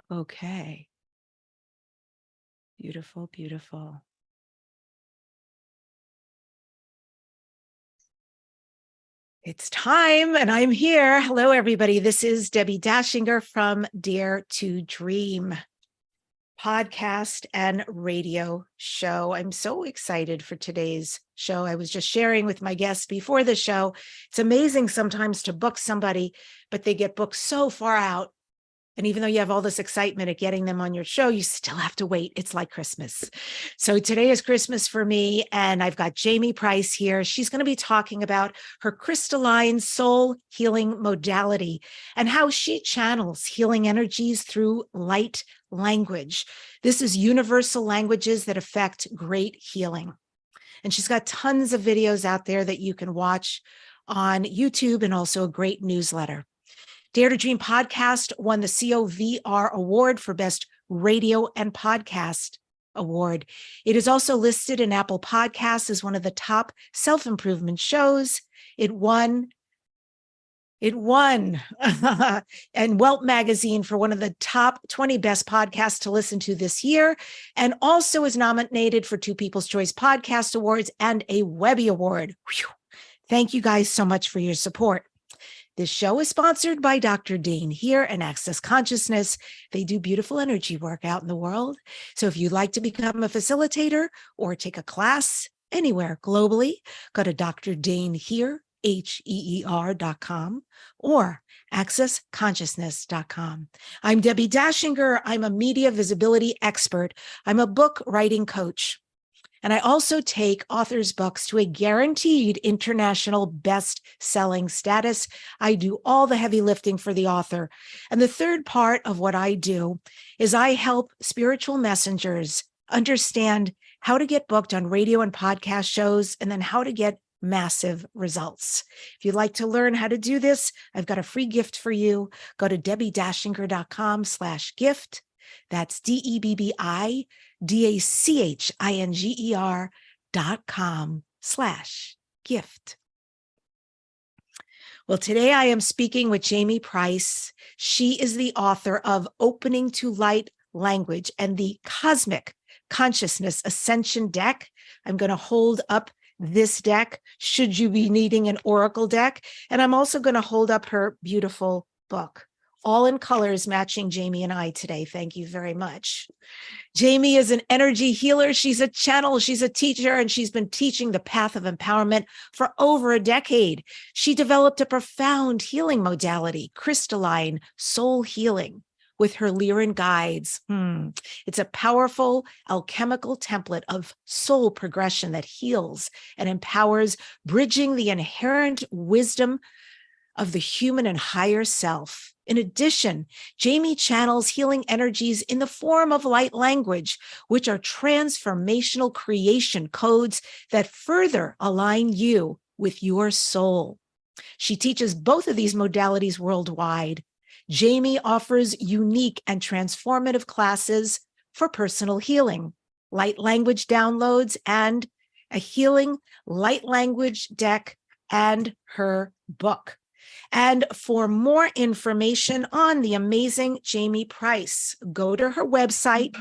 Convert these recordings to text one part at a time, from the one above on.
Okay. Beautiful, beautiful. It's time, and I'm here. Hello, everybody. This is Debbi Dachinger from Dare to Dream podcast and radio show. I'm so excited for today's show. I was just sharing with my guests before the show. It's amazing sometimes to book somebody, but they get booked so far out. And even though you have all this excitement at getting them on your show, you still have to wait. It's like Christmas. So today is Christmas for me, and I've got Jamie Price here. She's going to be talking about her crystalline soul healing modality and how she channels healing energies through light language. This is universal languages that affect great healing. And she's got tons of videos out there that you can watch on YouTube and also a great newsletter. Dare to Dream podcast won the COVR Award for Best Radio and Podcast Award. It is also listed in Apple Podcasts as one of the top self-improvement shows. It won and Welt Magazine for one of the top 20 best podcasts to listen to this year, and also is nominated for 2 People's Choice Podcast Awards and a Webby Award. Whew. Thank you guys so much for your support. This show is sponsored by Dr. Dane here and Access Consciousness. They do beautiful energy work out in the world. So if you'd like to become a facilitator or take a class anywhere globally, go to Dr. Dane here, HEER.com or accessconsciousness.com. I'm Debbi Dachinger. I'm a media visibility expert. I'm a book writing coach. And I also take authors' books to a guaranteed international best-selling status. I do all the heavy lifting for the author. And the third part of what I do is I help spiritual messengers understand how to get booked on radio and podcast shows, and then how to get massive results. If you'd like to learn how to do this, I've got a free gift for you. Go to DebbiDachinger.com/gift. That's DebbiDachinger.com/gift. Well, today I am speaking with Jamie Price. She is the author of Opening to Light Language and the Cosmic Consciousness Ascension deck. I'm going to hold up this deck should you be needing an oracle deck. And I'm also going to hold up her beautiful book, all in colors matching Jamie and I today. Thank you very much. Jamie is an energy healer. She's a channel. She's a teacher, and she's been teaching the path of empowerment for over a decade. She developed a profound healing modality, crystalline soul healing, with her Lyran guides. It's a powerful alchemical template of soul progression that heals and empowers, bridging the inherent wisdom of the human and higher self. In addition, Jamie channels healing energies in the form of light language, which are transformational creation codes that further align you with your soul. She teaches both of these modalities worldwide. Jamie offers unique and transformative classes for personal healing, light language downloads, and a healing light language deck, and her book. And for more information on the amazing Jamie Price, go to her website,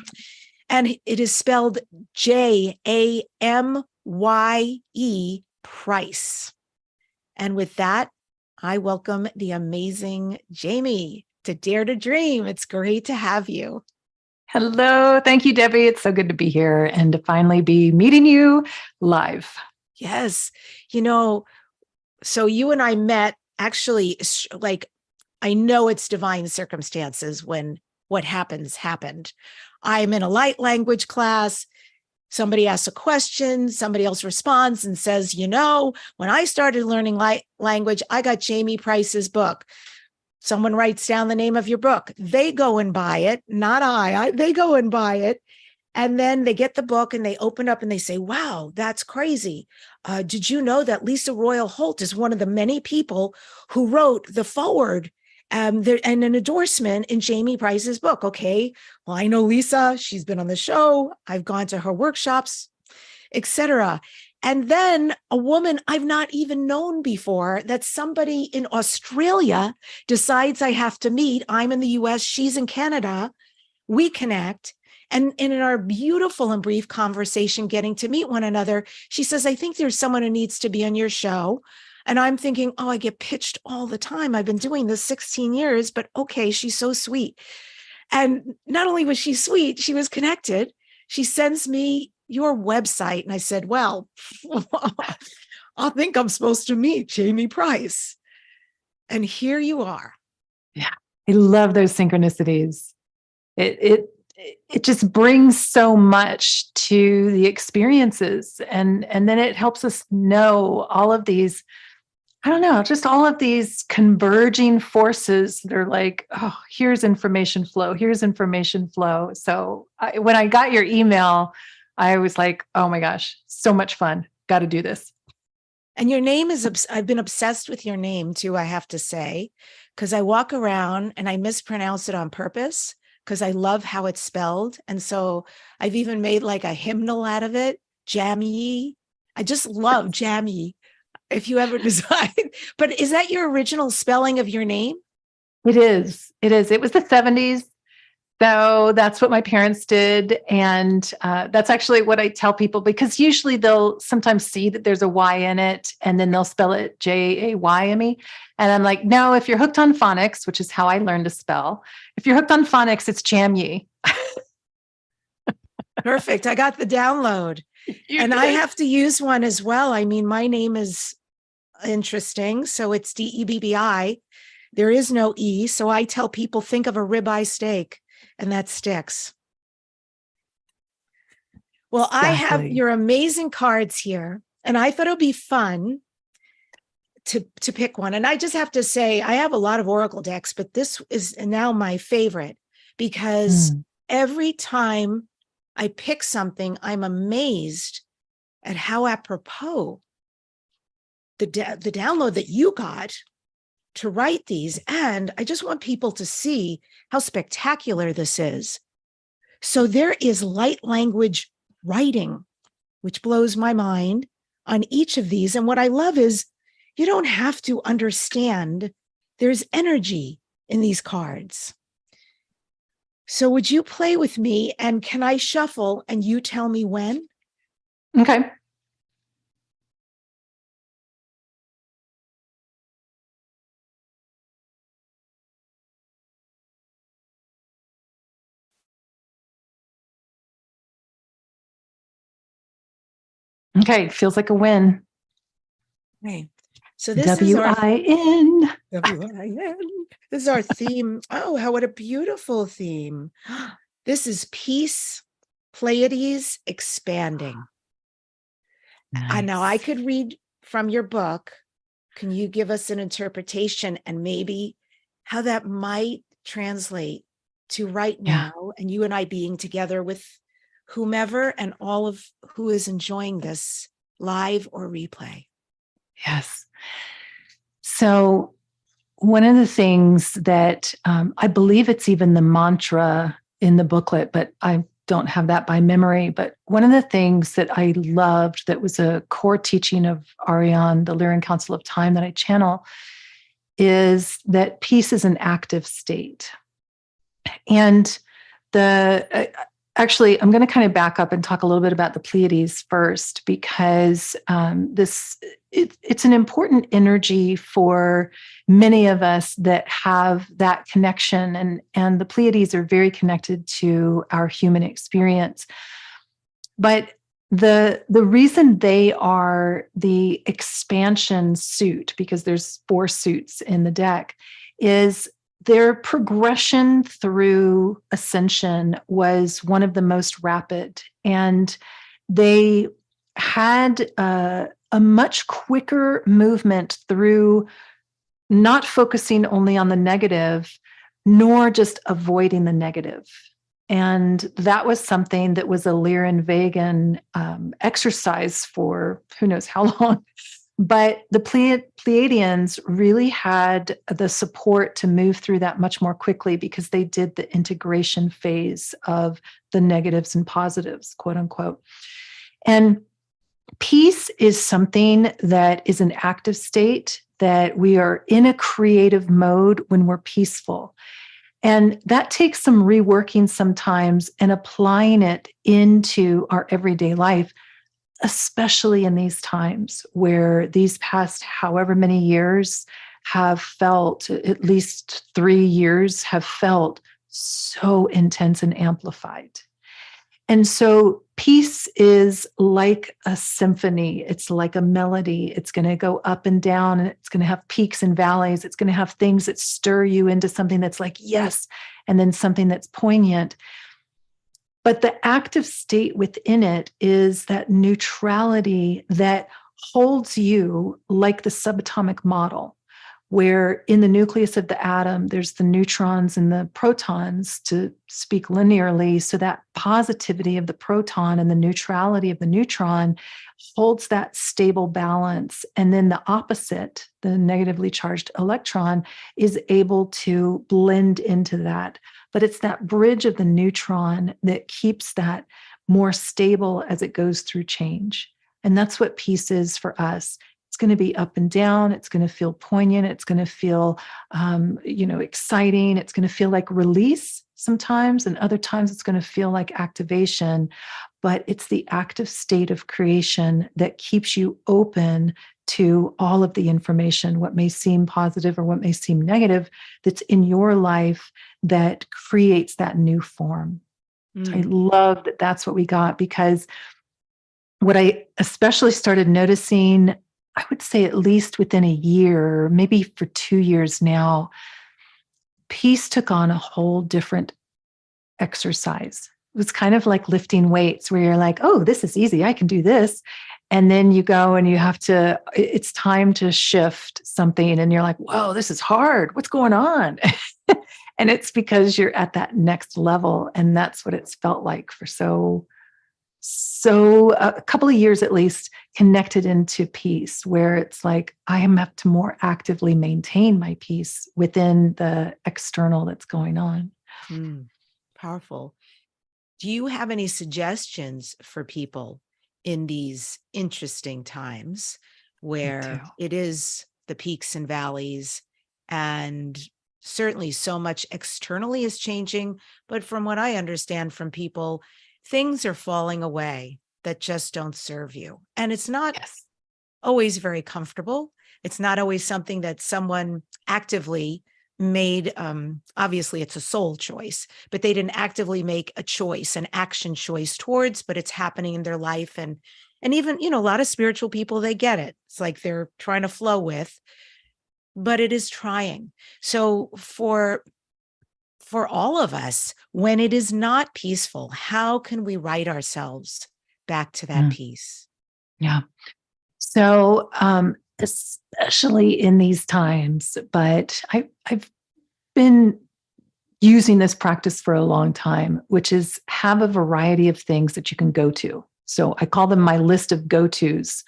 and it is spelled JAMYE Price. And with that, I welcome the amazing Jamie to Dare to Dream. It's great to have you. Hello. Thank you, Debbi. It's so good to be here and to finally be meeting you live. Yes. So you and I met actually, like, I know it's divine circumstances when what happened. I'm in a light language class. Somebody asks a question, somebody else responds and says, when I started learning light language, I got Jamie Price's book. Someone writes down the name of your book. They go and buy it, not they go and buy it. And then they get the book and they open up and they say, wow, that's crazy. Did you know that Lisa Royal Holt is one of the many people who wrote the foreword and an endorsement in Jamie Price's book? Okay, well, I know Lisa. She's been on the show. I've gone to her workshops, etc. And then a woman I've not even known before, that somebody in Australia decides I have to meet. I'm in the US, she's in Canada. we connect. And in our beautiful and brief conversation, getting to meet one another, she says, I think there's someone who needs to be on your show. And I'm thinking, oh, I get pitched all the time. I've been doing this 16 years, but okay, she's so sweet. And not only was she sweet, she was connected. She sends me your website. And I said, well, I think I'm supposed to meet Jamie Price. And here you are. Yeah. I love those synchronicities. It just brings so much to the experiences. And then it helps us know all of these, I don't know, just all of these converging forces that are like, oh, here's information flow. Here's information flow. So when I got your email, I was like, oh my gosh, so much fun. Got to do this. And your name is, I've been obsessed with your name too, I have to say, because I walk around and I mispronounce it on purpose because I love how it's spelled. And so I've even made like a hymnal out of it, Jammy. I just love Jammy. If you ever decide, but is that your original spelling of your name? It is. It is. It was the 70s. So that's what my parents did. And that's actually what I tell people, because usually they'll sometimes see that there's a Y in it and then they'll spell it Jayme. And I'm like, no, if you're hooked on phonics, which is how I learned to spell, if you're hooked on phonics, it's Jamye. Perfect. I got the download. I have to use one as well. I mean, my name is interesting. So it's Debbi. There is no E. So I tell people, think of a ribeye steak. And that sticks. Well, exactly. I have your amazing cards here, and I thought it would be fun to pick one. And I just have to say, I have a lot of Oracle decks, but this is now my favorite because every time I pick something, I'm amazed at how apropos the download that you got to write these. And I just want people to see how spectacular this is. So there is light language writing, which blows my mind on each of these. And what I love is you don't have to understand. There's energy in these cards. So would you play with me and can I shuffle and you tell me when? Okay. Okay, feels like a win. Okay. So this W-I-N. is our W-I-N. This is our theme. Oh, what a beautiful theme. This is peace, Pleiades expanding. Nice. Now I could read from your book. Can you give us an interpretation and maybe how that might translate to right now and you and I being together with whomever and all of who is enjoying this live or replay? Yes. So one of the things that I believe it's even the mantra in the booklet, but I don't have that by memory. But one of the things that I loved that was a core teaching of Ariane, the Lyran Council of Time that I channel, is that peace is an active state. And actually, I'm going to kind of back up and talk a little bit about the Pleiades first, because it's an important energy for many of us that have that connection, and the Pleiades are very connected to our human experience. But the reason they are the expansion suit, because there's 4 suits in the deck, is their progression through ascension was one of the most rapid, and they had a much quicker movement through not focusing only on the negative, nor just avoiding the negative. And that was something that was a Lyran Vegan exercise for who knows how long. But the Pleiadians really had the support to move through that much more quickly because they did the integration phase of the negatives and positives, quote unquote. And peace is something that is an active state, that we are in a creative mode when we're peaceful. And that takes some reworking sometimes and applying it into our everyday life, especially in these times where these past however many years have felt, at least 3 years, have felt so intense and amplified. And so peace is like a symphony. It's like a melody. It's going to go up and down, and it's going to have peaks and valleys. It's going to have things that stir you into something that's like, yes, and then something that's poignant. But the active state within it is that neutrality that holds you like the subatomic model, where in the nucleus of the atom, there's the neutrons and the protons, to speak linearly. So that positivity of the proton and the neutrality of the neutron holds that stable balance. And then the opposite, the negatively charged electron, is able to blend into that. But it's that bridge of the neutron that keeps that more stable as it goes through change. And that's what peace is for us. It's going to be up and down. It's going to feel poignant. It's going to feel, exciting. It's going to feel like release sometimes, and other times it's going to feel like activation. But it's the active state of creation that keeps you open to all of the information, what may seem positive or what may seem negative, that's in your life that creates that new form. So I love that that's what we got, because what I especially started noticing, I would say at least within a year, maybe for 2 years now, peace took on a whole different exercise. It was kind of like lifting weights, where you're like, oh, this is easy, I can do this. And then you go and you have to, it's time to shift something. And you're like, whoa, this is hard. What's going on? And it's because you're at that next level. And that's what it's felt like for so a couple of years at least, connected into peace, where it's like I am have to more actively maintain my peace within the external that's going on. Powerful. Do you have any suggestions for people in these interesting times where it is the peaks and valleys, and certainly so much externally is changing, but from what I understand from people, things are falling away that just don't serve you. And it's not always very comfortable. It's not always something that someone actively made. Obviously, it's a soul choice, but they didn't actively make a choice, an action choice towards, but it's happening in their life. And even, a lot of spiritual people, they get it. It's like they're trying to flow with, but it is trying. So for all of us, when it is not peaceful, how can we right ourselves back to that peace? Yeah. So, especially in these times, but I've been using this practice for a long time, which is have a variety of things that you can go to. So I call them my list of go-tos,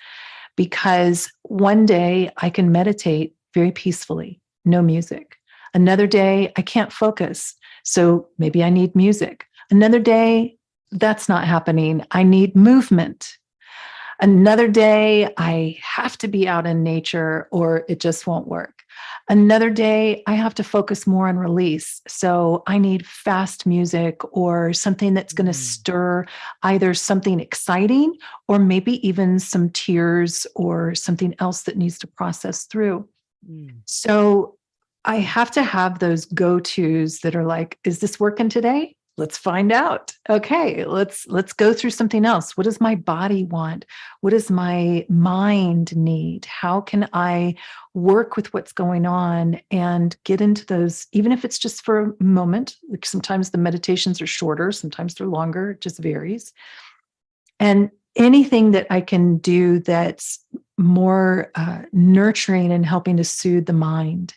because one day I can meditate very peacefully, no music. Another day, I can't focus. So maybe I need music. Another day, that's not happening. I need movement. Another day, I have to be out in nature or it just won't work. Another day, I have to focus more on release. So I need fast music or something that's going to stir either something exciting or maybe even some tears or something else that needs to process through. So I have to have those go-tos that are like, is this working today? Let's find out. Okay, let's go through something else. What does my body want? What does my mind need? How can I work with what's going on and get into those, even if it's just for a moment? Like sometimes the meditations are shorter, sometimes they're longer, it just varies. And anything that I can do that's more nurturing and helping to soothe the mind.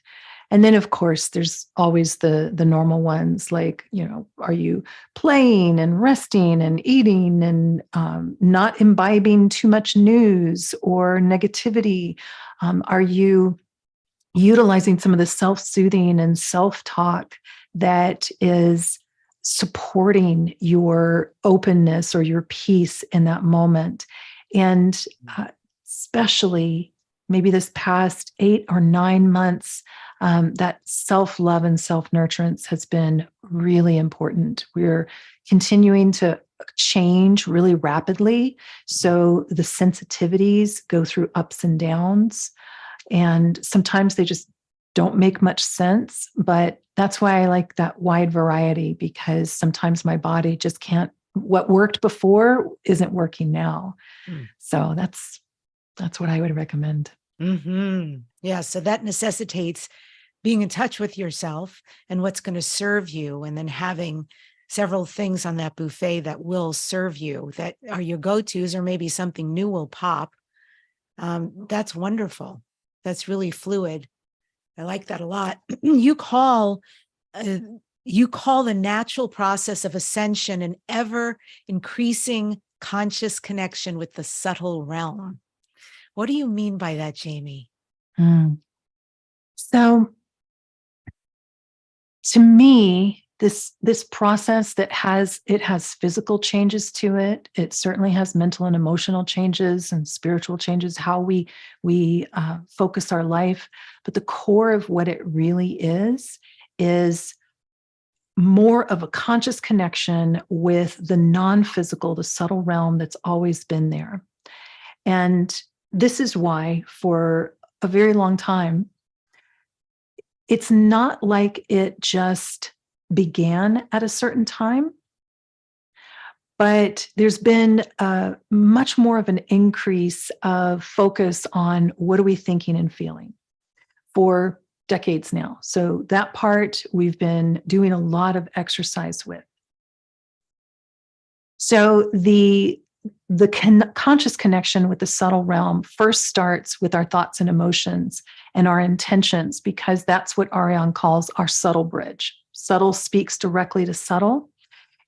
And then, of course, there's always the normal ones, like, are you playing and resting and eating and not imbibing too much news or negativity? Are you utilizing some of the self-soothing and self-talk that is supporting your openness or your peace in that moment? And especially maybe this past 8 or 9 months, that self-love and self-nurturance has been really important. We're continuing to change really rapidly. So the sensitivities go through ups and downs. And sometimes they just don't make much sense. But that's why I like that wide variety, because sometimes my body just can't, what worked before isn't working now. So that's what I would recommend. Yeah. So that necessitates being in touch with yourself and what's going to serve you, and then having several things on that buffet that will serve you, that are your go-tos, or maybe something new will pop. That's wonderful. That's really fluid. I like that a lot. You call the natural process of ascension an ever increasing conscious connection with the subtle realm. What do you mean by that, Jamie? So to me, this process that has physical changes to it. It certainly has mental and emotional changes and spiritual changes, how we focus our life. But the core of what it really is more of a conscious connection with the non-physical, the subtle realm that's always been there. And this is why, for a very long time, it's not like it just began at a certain time, but there's been much more of an increase of focus on what are we thinking and feeling for decades now. So that part we've been doing a lot of exercise with. So the conscious connection with the subtle realm first starts with our thoughts and emotions and our intentions, because that's what Ariane calls our subtle bridge. Subtle speaks directly to subtle,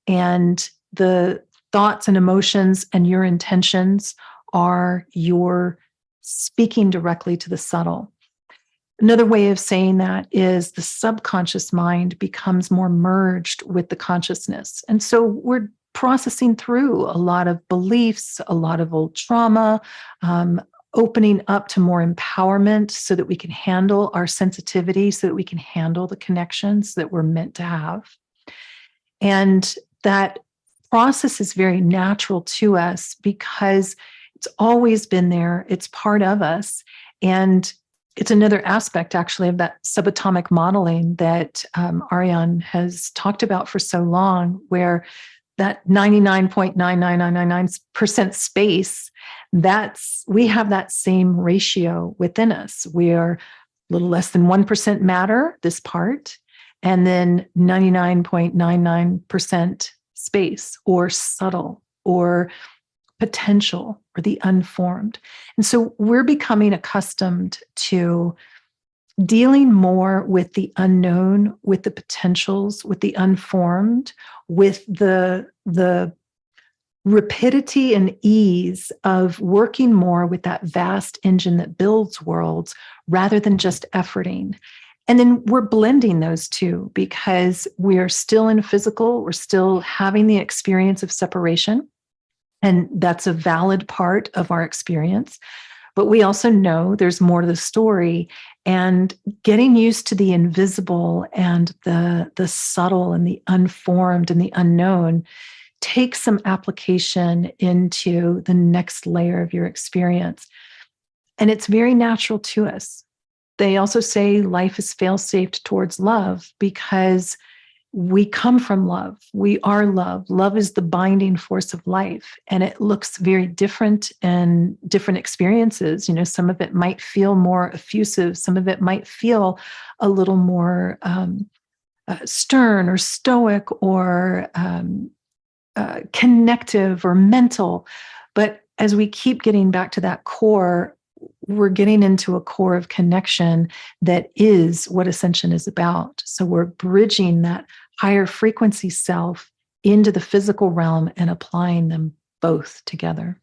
and the thoughts and emotions and your intentions are your speaking directly to the subtle. Another way of saying that is the subconscious mind becomes more merged with the consciousness. And so we're processing through a lot of beliefs, a lot of old trauma, opening up to more empowerment so that we can handle our sensitivity, so that we can handle the connections that we're meant to have. And that process is very natural to us because it's always been there. It's part of us. And it's another aspect, actually, of that subatomic modeling that Ariane has talked about for so long, where that 99.99999% space, we have that same ratio within us. We are a little less than 1% matter, this part, and then 99.99% space, or subtle, or potential, or the unformed. And so we're becoming accustomed to dealing more with the unknown, with the potentials, with the unformed, with the rapidity and ease of working more with that vast engine that builds worlds, rather than just efforting. And then we're blending those two, because we're still in physical, we're still having the experience of separation. And that's a valid part of our experience. But we also know there's more to the story, and getting used to the invisible and the subtle and the unformed and the unknown takes some application into the next layer of your experience. And it's very natural to us. They also say life is fail-safe towards love, because we come from love. We are love. Love is the binding force of life. And it looks very different in different experiences. You know, some of it might feel more effusive. Some of it might feel a little more stern or stoic, or connective or mental. But as we keep getting back to that core, we're getting into a core of connection that is what ascension is about. So we're bridging that higher frequency self into the physical realm and applying them both together.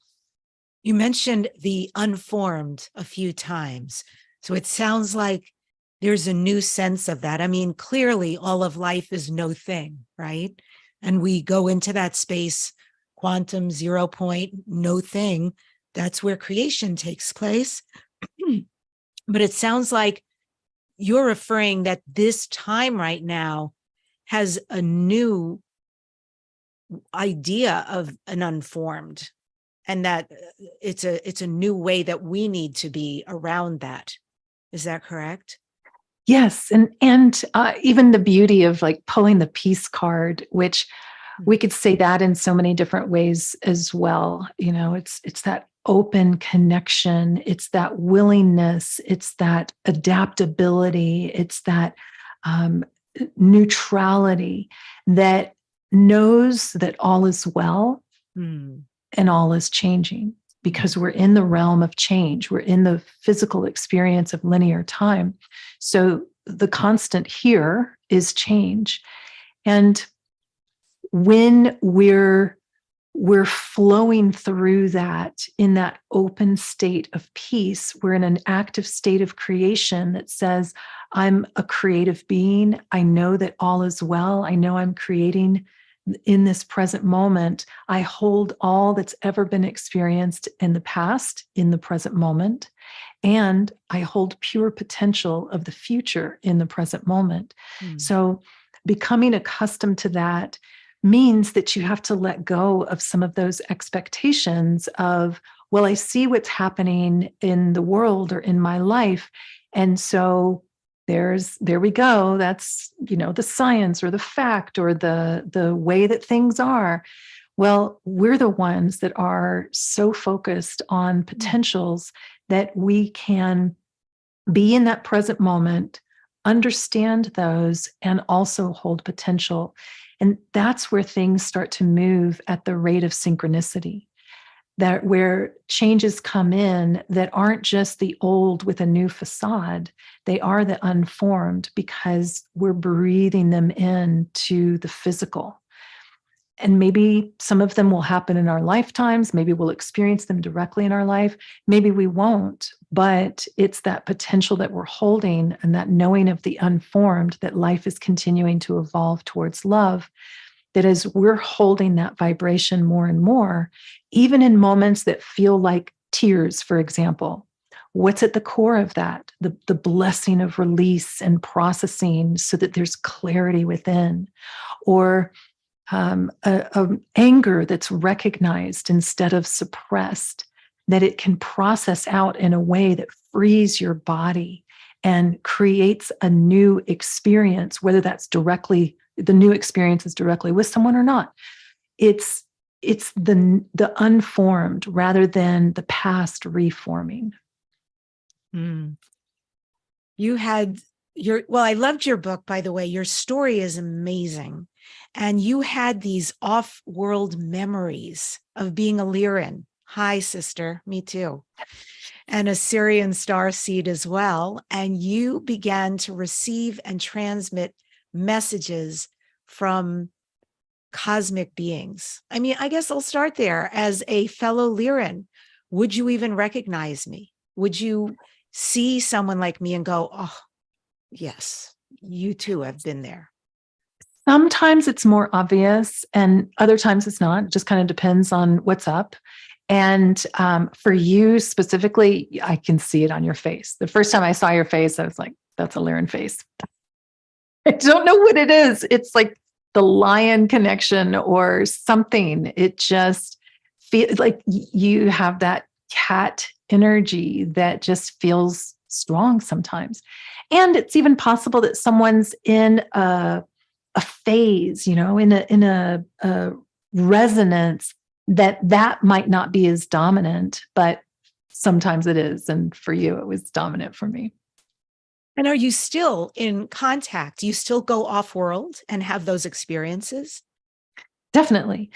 You mentioned the unformed a few times. So it sounds like there's a new sense of that. I mean, clearly all of life is no thing, right? And we go into that space, quantum, 0 point, no thing. That's where creation takes place. But it sounds like you're referring that this time right now has a new idea of an unformed, and that it's a new way that we need to be around that. Is that correct? Yes, and even the beauty of like pulling the peace card, which we could say that in so many different ways as well. You know, it's that open connection, it's that willingness, it's that adaptability, it's that neutrality that knows that all is well Mm. and all is changing, because we're in the realm of change. We're in the physical experience of linear time. So the constant here is change. And when we're flowing through that in that open state of peace, we're in an active state of creation that says, I'm a creative being. I know that all is well. I know I'm creating in this present moment. I hold all that's ever been experienced in the past in the present moment. And I hold pure potential of the future in the present moment. Mm. So becoming accustomed to that means that you have to let go of some of those expectations of, well, I see what's happening in the world or in my life. And so there we go. That's, the science or the fact or the way that things are. Well, we're the ones that are so focused on potentials that we can be in that present moment, understand those, and also hold potential. And that's where things start to move at the rate of synchronicity, that where changes come in that aren't just the old with a new facade, they are the unformed, because we're breathing them into the physical. And maybe some of them will happen in our lifetimes. Maybe we'll experience them directly in our life. Maybe we won't, but it's that potential that we're holding and that knowing of the unformed, that life is continuing to evolve towards love, that as we're holding that vibration more and more, even in moments that feel like tears, for example, what's at the core of that? The blessing of release and processing so that there's clarity within. Or a anger that's recognized instead of suppressed, that it can process out in a way that frees your body and creates a new experience, whether that's directly, the new experience is directly with someone or not. It's the unformed rather than the past reforming. Mm. You had I loved your book, by the way. Your story is amazing. And you had these off-world memories of being a Lyran. Hi, sister. Me too. And a Syrian star seed as well. And you began to receive and transmit messages from cosmic beings. I mean, I guess I'll start there. As a fellow Lyran, would you even recognize me? Would you see someone like me and go, oh, yes, you too have been there? Sometimes it's more obvious and other times it's not. It just kind of depends on what's up. And for you specifically, I can see it on your face. The first time I saw your face, I was like, that's a Lyran face. I don't know what it is. It's like the lion connection or something. It just feels like you have that cat energy that just feels strong sometimes. And it's even possible that someone's in a phase, in a resonance that might not be as dominant, but sometimes it is. And for you, it was dominant for me. And are you still in contact? Do you still go off world and have those experiences? Definitely.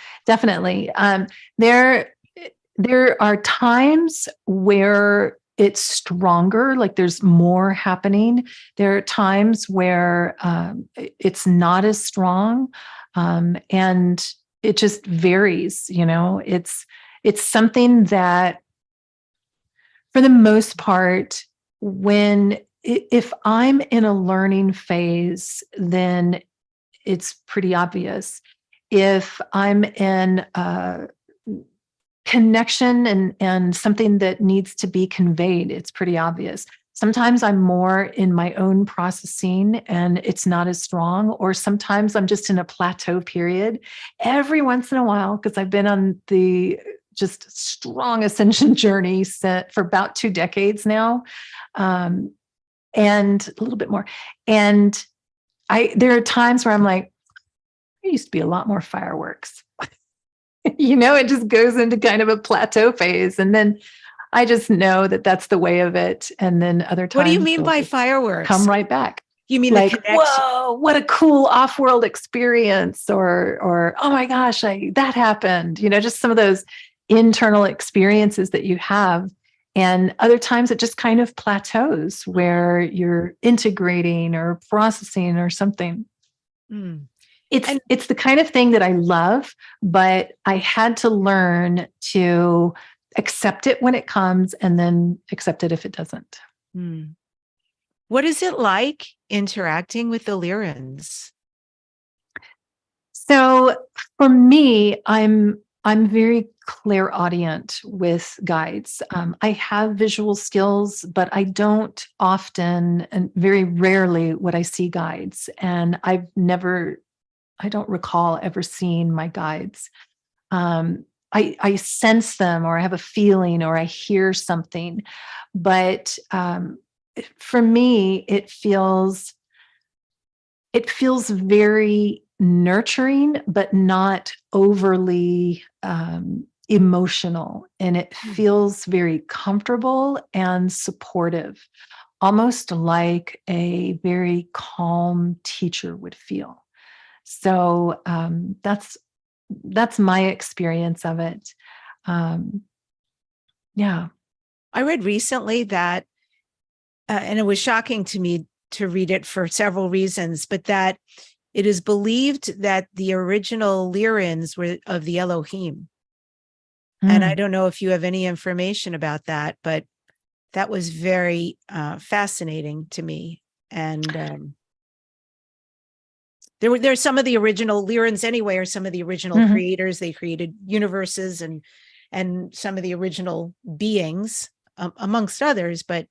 There are times where it's stronger, like there's more happening. There are times where it's not as strong, and it just varies. It's something that, for the most part, if I'm in a learning phase, then it's pretty obvious. If I'm in connection and something that needs to be conveyed, it's pretty obvious. Sometimes I'm more in my own processing and it's not as strong, or sometimes I'm just in a plateau period. Every once in a while, because I've been on the just strong ascension journey set for about 2 decades now, and a little bit more. And there are times where I'm like, there used to be a lot more fireworks. It just goes into kind of a plateau phase. And then I just know that that's the way of it. And then other What do you times mean they'll by just fireworks? come right back. You mean the Like, connection? whoa, what a cool off-world experience, or oh my gosh, that happened. Just some of those internal experiences that you have. And other times it just kind of plateaus where you're integrating or processing or something. Mm. It's the kind of thing that I love, but I had to learn to accept it when it comes and then accept it if it doesn't. Mm. What is it like interacting with the Lyrans? So for me, I'm very clairaudient with guides. I have visual skills, but I don't often and very rarely would I see guides. And I don't recall ever seeing my guides. I sense them, or I have a feeling, or I hear something. But for me, it feels very nurturing, but not overly emotional. And it feels very comfortable and supportive, almost like a very calm teacher would feel. So that's my experience of it. Yeah. I read recently that, and it was shocking to me to read it for several reasons, but that it is believed that the original Lyrans were of the Elohim. And I don't know if you have any information about that, but that was very fascinating to me. And there's some of the original Lyrans anyway, or some of the original creators. They created universes and some of the original beings, amongst others. But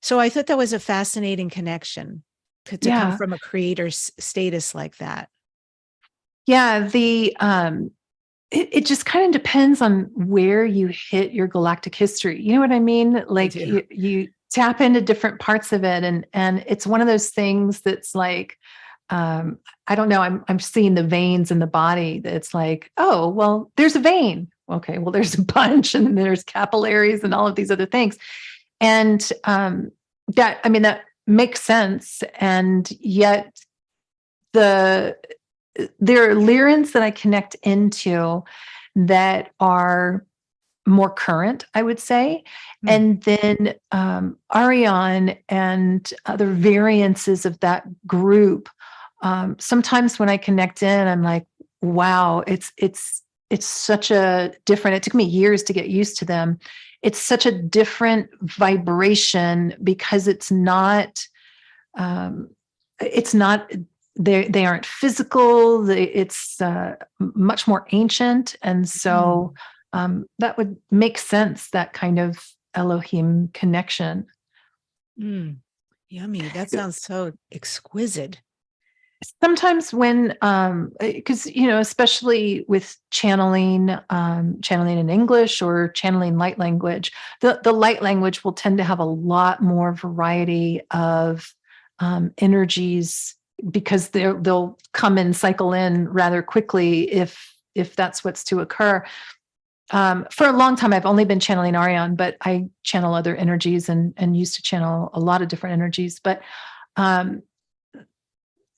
so I thought that was a fascinating connection to come Yeah. from a creator's status like that. Yeah. It just kind of depends on where you hit your galactic history. You know what I mean? I Like do. you tap into different parts of it, and it's one of those things that's like, I don't know. I'm seeing the veins in the body. That's like, oh, well, there's a vein. Okay, well, there's a bunch, and then there's capillaries and all of these other things, and that makes sense. And yet the there are Lyrans that I connect into that are more current, I would say. Hmm. And then Arion and other variances of that group. Sometimes when I connect in, I'm like, wow, it's such a different. It took me years to get used to them. It's such a different vibration because it's not they aren't physical. It's much more ancient, and so that would make sense. That kind of Elohim connection. Yummy. That sounds so exquisite. Sometimes when, because especially with channeling in English or channeling light language, the light language will tend to have a lot more variety of energies, because they'll come and cycle in rather quickly if that's what's to occur. For a long time, I've only been channeling Arion, but I channel other energies and used to channel a lot of different energies. But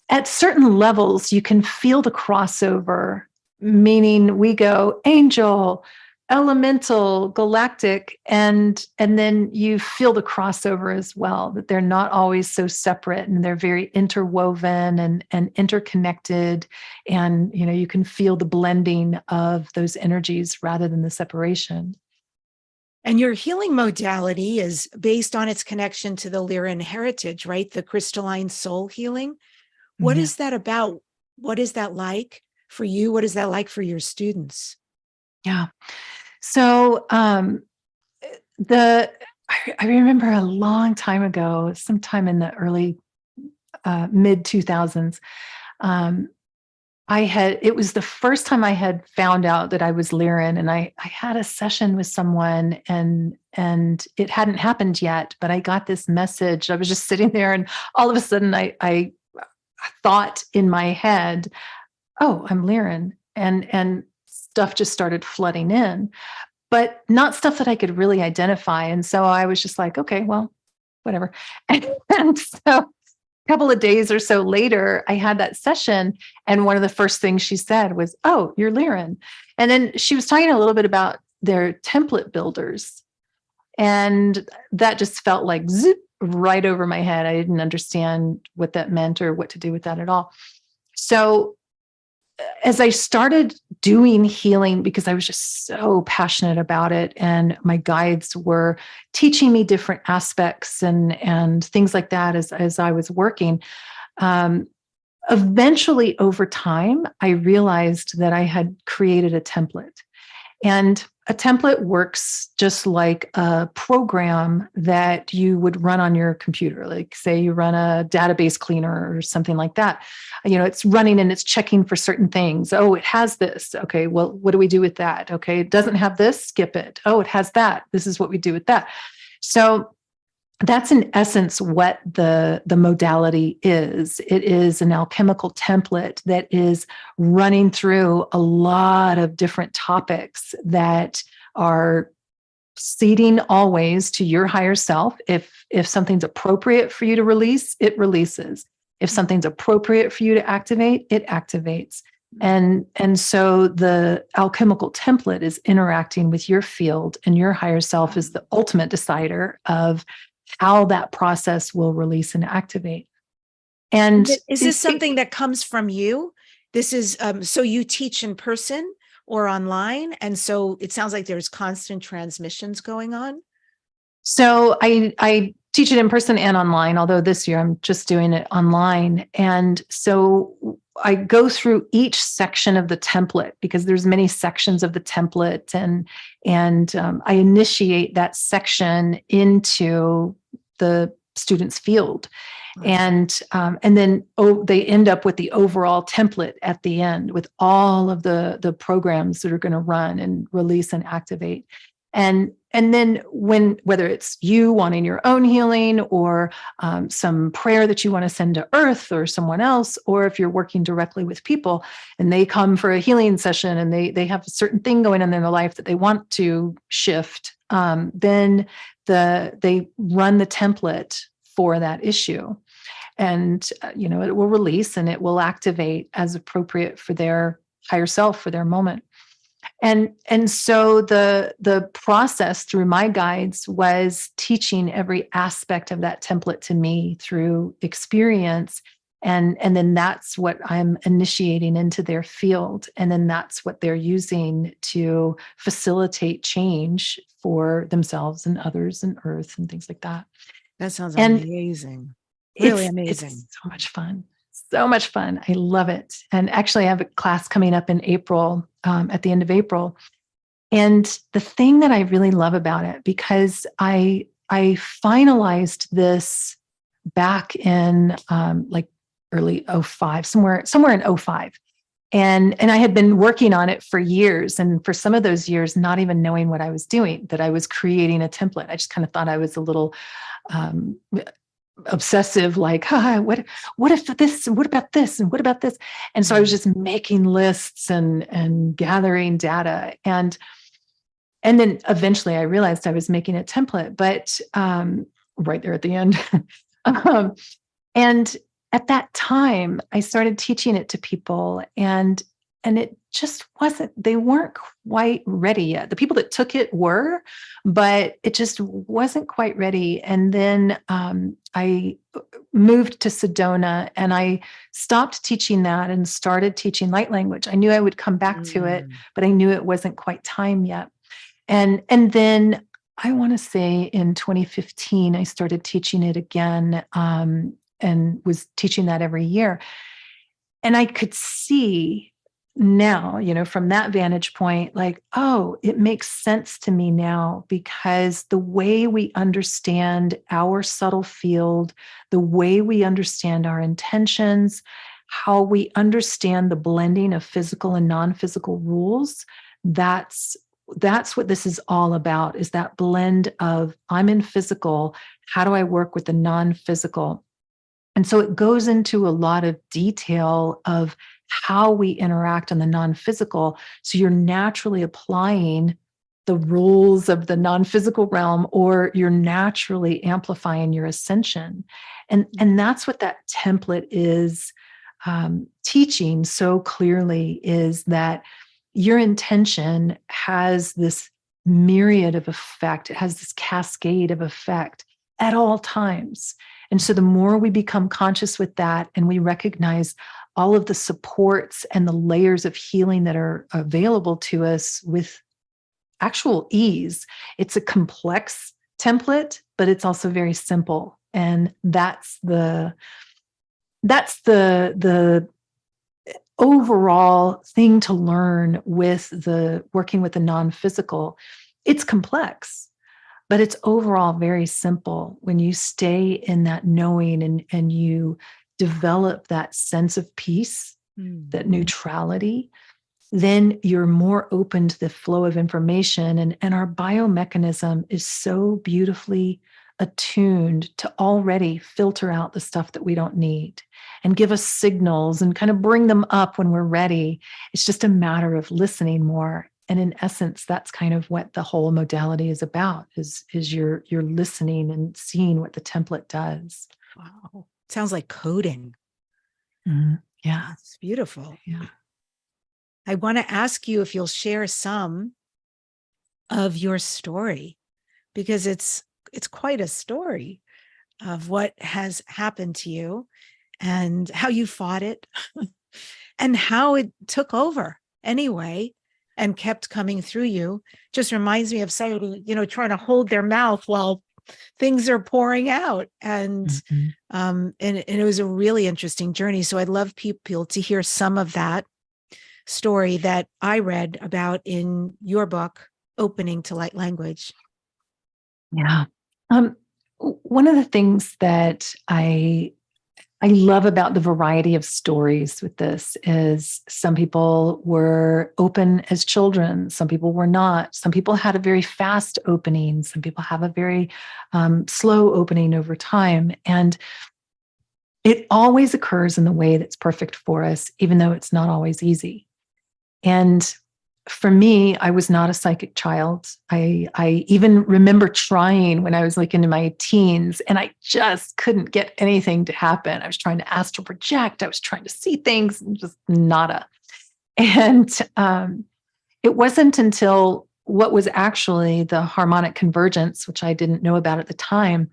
at certain levels, you can feel the crossover, meaning we go angel, elemental, galactic, and then you feel the crossover as well, that they're not always so separate, and they're very interwoven and interconnected. And you can feel the blending of those energies rather than the separation. And your healing modality is based on its connection to the Lyran heritage, right? The crystalline soul healing. What Yeah. is that about? What is that like for you? What is that like for your students? Yeah. So the I remember a long time ago, sometime in the early mid 2000s. It was the first time I had found out that I was Lyran, and I had a session with someone, and it hadn't happened yet, but I got this message. I was just sitting there, and all of a sudden I thought in my head, oh, I'm Lyran. And stuff just started flooding in, but not stuff that I could really identify. And so I was just like, okay, well, whatever. And so couple of days or so later, I had that session. And one of the first things she said was, oh, you're Lyran. And then she was talking a little bit about their template builders. And that just felt like zip right over my head. I didn't understand what that meant or what to do with that at all. So as I started doing healing, because I was just so passionate about it, and my guides were teaching me different aspects and things like that as I was working, eventually over time, I realized that I had created a template. And a template works just like a program that you would run on your computer. Like, say you run a database cleaner or something like that. It's running and it's checking for certain things. Oh, it has this. Okay, well, what do we do with that? Okay, it doesn't have this, skip it. Oh, it has that. This is what we do with that. So that's in essence what the modality is. It is an alchemical template that is running through a lot of different topics that are seeding always to your higher self. If something's appropriate for you to release, it releases. If something's appropriate for you to activate, it activates. And so the alchemical template is interacting with your field, and your higher self is the ultimate decider of how that process will release and activate. And is this something that comes from you? This is so you teach in person or online, and so it sounds like there's constant transmissions going on. So I teach it in person and online, although this year I'm just doing it online. And so I go through each section of the template, because there's many sections of the template, and I initiate that section into the student's field. And then they end up with the overall template at the end, with all of the programs that are going to run and release and activate. And then whether it's you wanting your own healing, or some prayer that you want to send to earth or someone else, or if you're working directly with people and they come for a healing session and they have a certain thing going on in their life that they want to shift, then they run the template for that issue. And it will release and it will activate as appropriate for their higher self, for their moment. And so the process through my guides was teaching every aspect of that template to me through experience. And then that's what I'm initiating into their field. And then that's what they're using to facilitate change for themselves and others and earth and things like that. That sounds amazing. Really amazing. It's so much fun. So much fun. I love it. And actually, I have a class coming up in April, at the end of April. And the thing that I really love about it, because I finalized this back in like early 05, somewhere in 05. And I had been working on it for years. And for some of those years, not even knowing what I was doing, that I was creating a template. I just kind of thought I was a little obsessive, like, what if this, what about this, and what about this? And so I was just making lists and gathering data. And then eventually I realized I was making a template, but right there at the end. And at that time, I started teaching it to people, and it just they weren't quite ready yet. The people that took it were, but it just wasn't quite ready. And then I moved to Sedona, and I stopped teaching that and started teaching light language. I knew I would come back to it, but I knew it wasn't quite time yet. And then I want to say in 2015, I started teaching it again, and was teaching that every year. And I could see now, from that vantage point, like, oh, it makes sense to me now, because the way we understand our subtle field, the way we understand our intentions, how we understand the blending of physical and non-physical rules, that's what this is all about, is that blend of, I'm in physical, how do I work with the non-physical? And so it goes into a lot of detail of how we interact on the non-physical. So you're naturally applying the rules of the non-physical realm, or you're naturally amplifying your ascension. And that's what that template is teaching so clearly, is that your intention has this myriad of effect. It has this cascade of effect at all times. And so the more we become conscious with that, and we recognize all of the supports and the layers of healing that are available to us with actual ease, it's a complex template, but it's also very simple. And that's the overall thing to learn with the working with the non-physical. It's complex, but it's overall very simple when you stay in that knowing, and you develop that sense of peace, that neutrality. Then you're more open to the flow of information. And our biomechanism is so beautifully attuned to already filter out the stuff that we don't need and give us signals and kind of bring them up when we're ready. It's just a matter of listening more. And in essence, that's kind of what the whole modality is about, is you're listening and seeing what the template does. Wow. Sounds like coding. Mm-hmm. Yeah. It's beautiful. Yeah. I want to ask you if you'll share some of your story, because it's quite a story of what has happened to you and how you fought it and how it took over anyway and kept coming through you. Just reminds me of somebody, trying to hold their mouth while things are pouring out. And and it was a really interesting journey. So I'd love people to hear some of that story that I read about in your book, Opening to Light Language. Yeah. One of the things that I love about the variety of stories with this is some people were open as children. Some people were not. Some people had a very fast opening. Some people have a very slow opening over time. And it always occurs in the way that's perfect for us, even though it's not always easy. And for me, I was not a psychic child. I even remember trying when I was like into my teens, and I just couldn't get anything to happen. I was trying to astral project. I was trying to see things, and just nada. And it wasn't until what was actually the harmonic convergence, which I didn't know about at the time.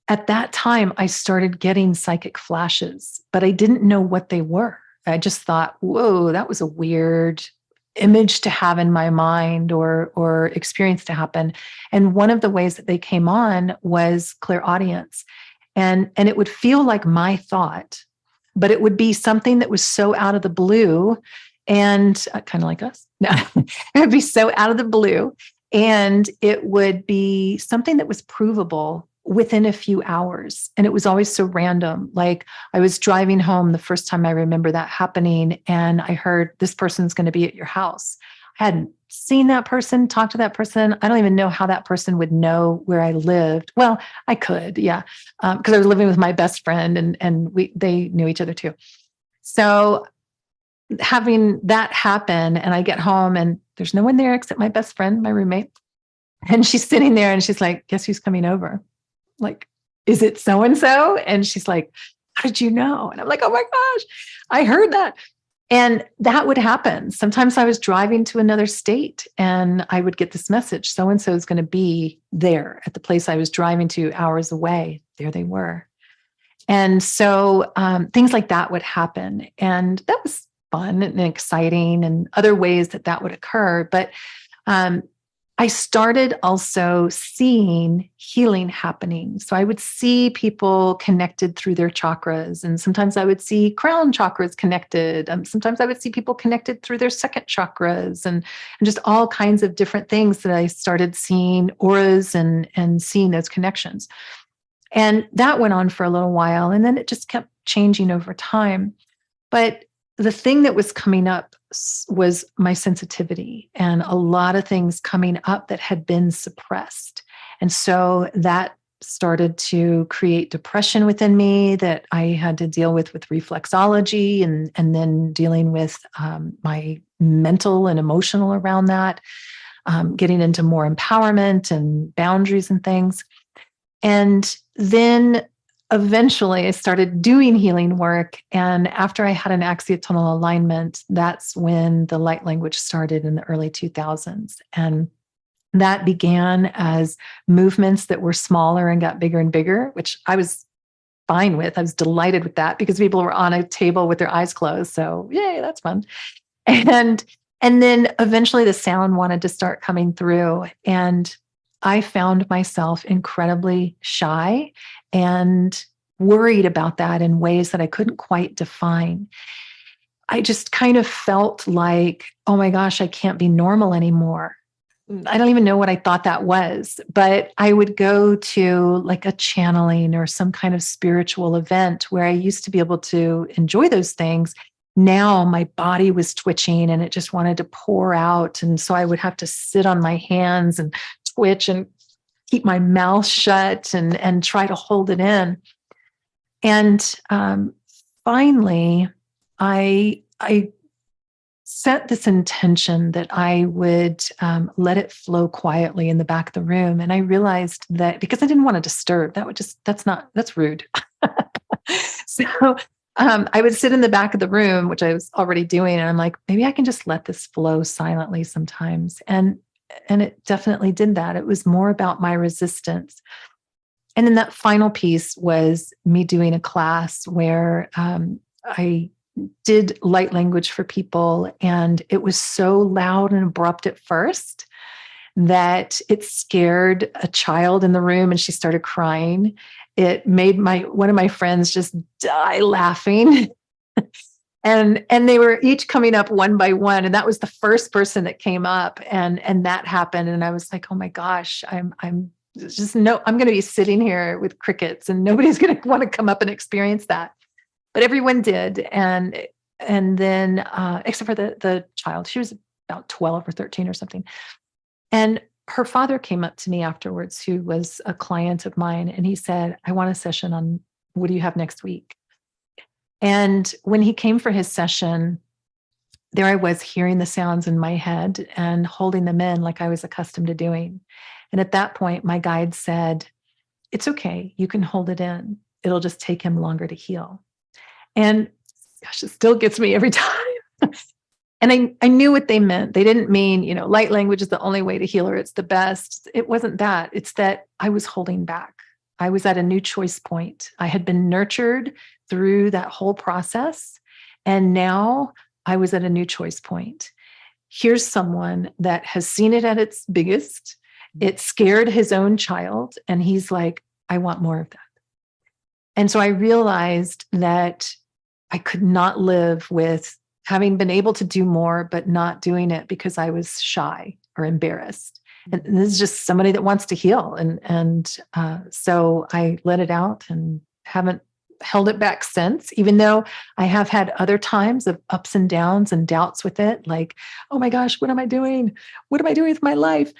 At that time, I started getting psychic flashes, but I didn't know what they were. I just thought, whoa, that was a weird image to have in my mind, or experience to happen. And one of the ways that they came on was clairaudience. And it would feel like my thought, but it would be something that was so out of the blue, and kind of like us. No, it would be so out of the blue. And it would be something that was provable within a few hours. And it was always so random. Like, I was driving home the first time I remember that happening, and I heard, this person's going to be at your house. I hadn't seen that person, talked to that person. I don't even know how that person would know where I lived. Well, I could, yeah, because I was living with my best friend, and they knew each other too. So having that happen, and I get home and there's no one there except my best friend, my roommate. And she's sitting there and she's like, guess who's coming over? Like, is it so-and-so? And she's like, how did you know? And I'm like, oh my gosh, I heard that. And that would happen. Sometimes I was driving to another state and I would get this message, so-and-so is going to be there at the place I was driving to hours away. There they were. And so things like that would happen. And that was fun and exciting, and other ways that would occur. But I started also seeing healing happening. So I would see people connected through their chakras. And sometimes I would see crown chakras connected. Sometimes I would see people connected through their second chakras and just all kinds of different things that I started seeing auras and seeing those connections. And that went on for a little while. And then it just kept changing over time. But the thing that was coming up was my sensitivity and a lot of things coming up that had been suppressed. And so that started to create depression within me that I had to deal with reflexology and then dealing with my mental and emotional around that, getting into more empowerment and boundaries and things. And then eventually I started doing healing work. And after I had an axiotonal alignment, that's when the light language started in the early 2000s. And that began as movements that were smaller and got bigger and bigger, which I was fine with. I was delighted with that because people were on a table with their eyes closed. So yay, that's fun. And then eventually the sound wanted to start coming through. And I found myself incredibly shy and worried about that in ways that I couldn't quite define. I just kind of felt like, oh my gosh, I can't be normal anymore. I don't even know what I thought that was, but I would go to like a channeling or some kind of spiritual event where I used to be able to enjoy those things. Now my body was twitching and it just wanted to pour out. And so I would have to sit on my hands and twitch and keep my mouth shut and try to hold it in. And finally, I set this intention that I would let it flow quietly in the back of the room. And I realized that because I didn't want to disturb, that's rude. So I would sit in the back of the room, which I was already doing. And I'm like, maybe I can just let this flow silently sometimes. And it definitely did that. It was more about my resistance. And then that final piece was me doing a class where I did light language for people. And it was so loud and abrupt at first that it scared a child in the room and she started crying. It made one of my friends just die laughing. And they were each coming up one by one. And that was the first person that came up and that happened. And I was like, oh my gosh, I'm going to be sitting here with crickets and nobody's going to want to come up and experience that. But everyone did. And then, except for the child, she was about 12 or 13 or something. And her father came up to me afterwards, who was a client of mine. And he said, I want a session on what do you have next week? And when he came for his session, there I was hearing the sounds in my head and holding them in like I was accustomed to doing. And at that point, my guide said, it's okay. You can hold it in. It'll just take him longer to heal. And gosh, it still gets me every time. And I knew what they meant. They didn't mean, light language is the only way to heal her. It's the best. It wasn't that. It's that I was holding back. I was at a new choice point. I had been nurtured through that whole process. And now I was at a new choice point. Here's someone that has seen it at its biggest. It scared his own child. And he's like, I want more of that. And so I realized that I could not live with having been able to do more, but not doing it because I was shy or embarrassed. And this is just somebody that wants to heal. And so I let it out and haven't held it back since, even though I have had other times of ups and downs and doubts with it. Like, oh my gosh, what am I doing? What am I doing with my life?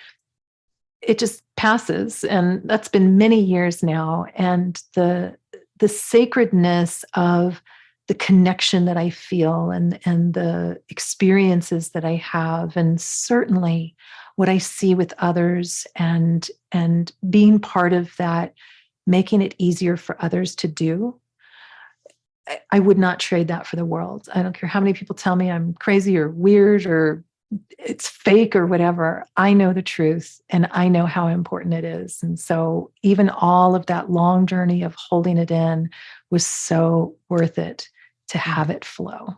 It just passes. And that's been many years now. And the sacredness of the connection that I feel and the experiences that I have, and certainly what I see with others and being part of that, making it easier for others to do. I would not trade that for the world. I don't care how many people tell me I'm crazy or weird or it's fake or whatever. I know the truth and I know how important it is. And so even all of that long journey of holding it in was so worth it to have it flow.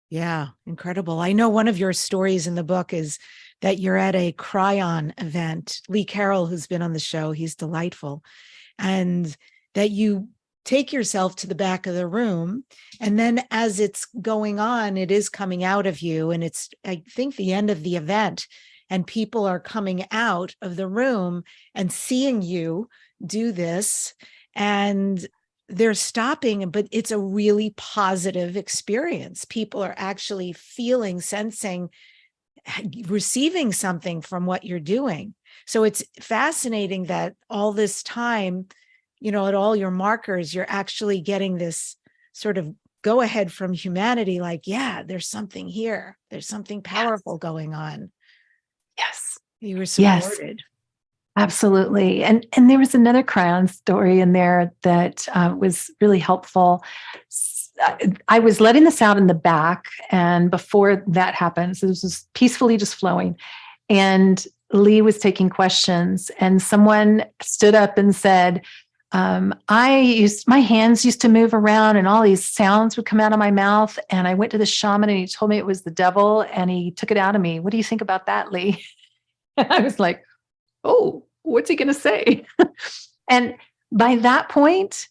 Yeah, incredible. I know one of your stories in the book is that you're at a cryon event. Lee Carroll, who's been on the show, he's delightful. And that you take yourself to the back of the room. And then as it's going on, it is coming out of you. And it's, I think, the end of the event. And people are coming out of the room and seeing you do this. And they're stopping, but it's a really positive experience. People are actually feeling, sensing, receiving something from what you're doing. So it's fascinating that all this time, at all your markers, you're actually getting this sort of go ahead from humanity, like, yeah, there's something here. There's something powerful going on. Yes. You were supported. Yes. Absolutely. And there was another cryon story in there that was really helpful. I was letting this out in the back, and before that happened, so this was peacefully just flowing. And Lee was taking questions, and someone stood up and said, my hands used to move around and all these sounds would come out of my mouth. And I went to the shaman and he told me it was the devil and he took it out of me. What do you think about that, Lee? And I was like, oh, what's he going to say? And by that point,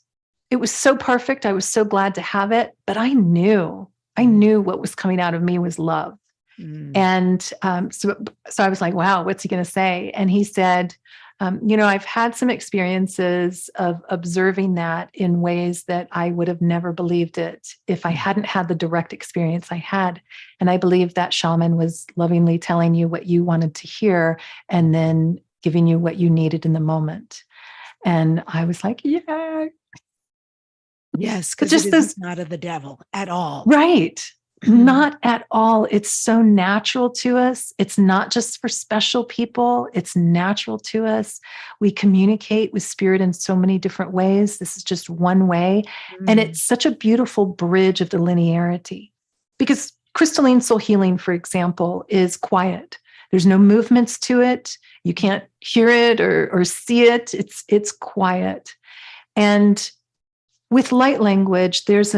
it was so perfect. I was so glad to have it, but I knew what was coming out of me was love. And so I was like, wow, what's he going to say? And he said, I've had some experiences of observing that in ways that I would have never believed it if I hadn't had the direct experience I had. And I believe that shaman was lovingly telling you what you wanted to hear and then giving you what you needed in the moment. And I was like, yeah. Yes, because it is not of the devil at all. Right. Not at all. It's so natural to us. It's not just for special people. It's natural to us. We communicate with spirit in so many different ways. This is just one way. And it's such a beautiful bridge of the linearity. Because crystalline soul healing, for example, is quiet. There's no movements to it. You can't hear it or see it. It's quiet. And with light language, there is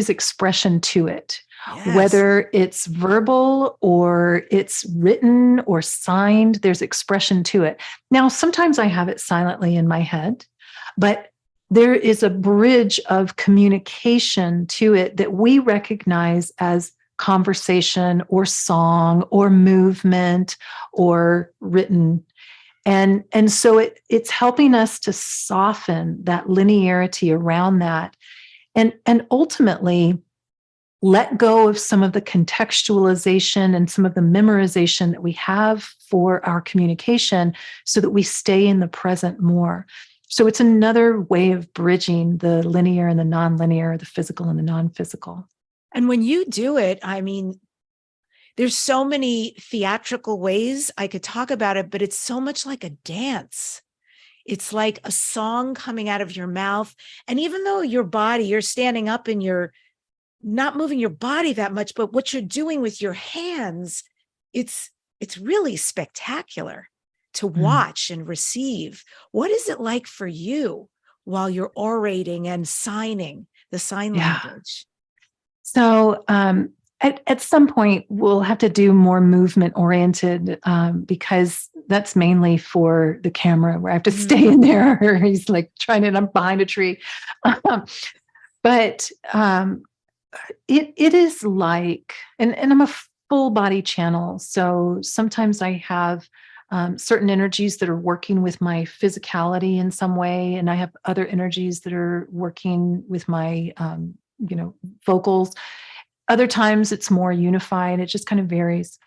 expression to it, yes. Whether it's verbal or it's written or signed, there's expression to it. Now, sometimes I have it silently in my head, but there is a bridge of communication to it that we recognize as conversation or song or movement or written. And so it's helping us to soften that linearity around that. And ultimately, let go of some of the contextualization and some of the memorization that we have for our communication so that we stay in the present more. So it's another way of bridging the linear and the nonlinear, the physical and the non-physical. And when you do it, I mean, there's so many theatrical ways I could talk about it, but it's so much like a dance. It's like a song coming out of your mouth. And even though your body, you're standing up and you're not moving your body that much, but what you're doing with your hands, it's really spectacular to watch and receive. What is it like for you while you're orating and signing the sign language? So at some point, we'll have to do more movement oriented because that's mainly for the camera where I have to stay in there. He's like trying to, and I'm behind a tree. But it is like, and I'm a full body channel. So sometimes I have certain energies that are working with my physicality in some way. And I have other energies that are working with my, vocals. Other times it's more unified. It just kind of varies.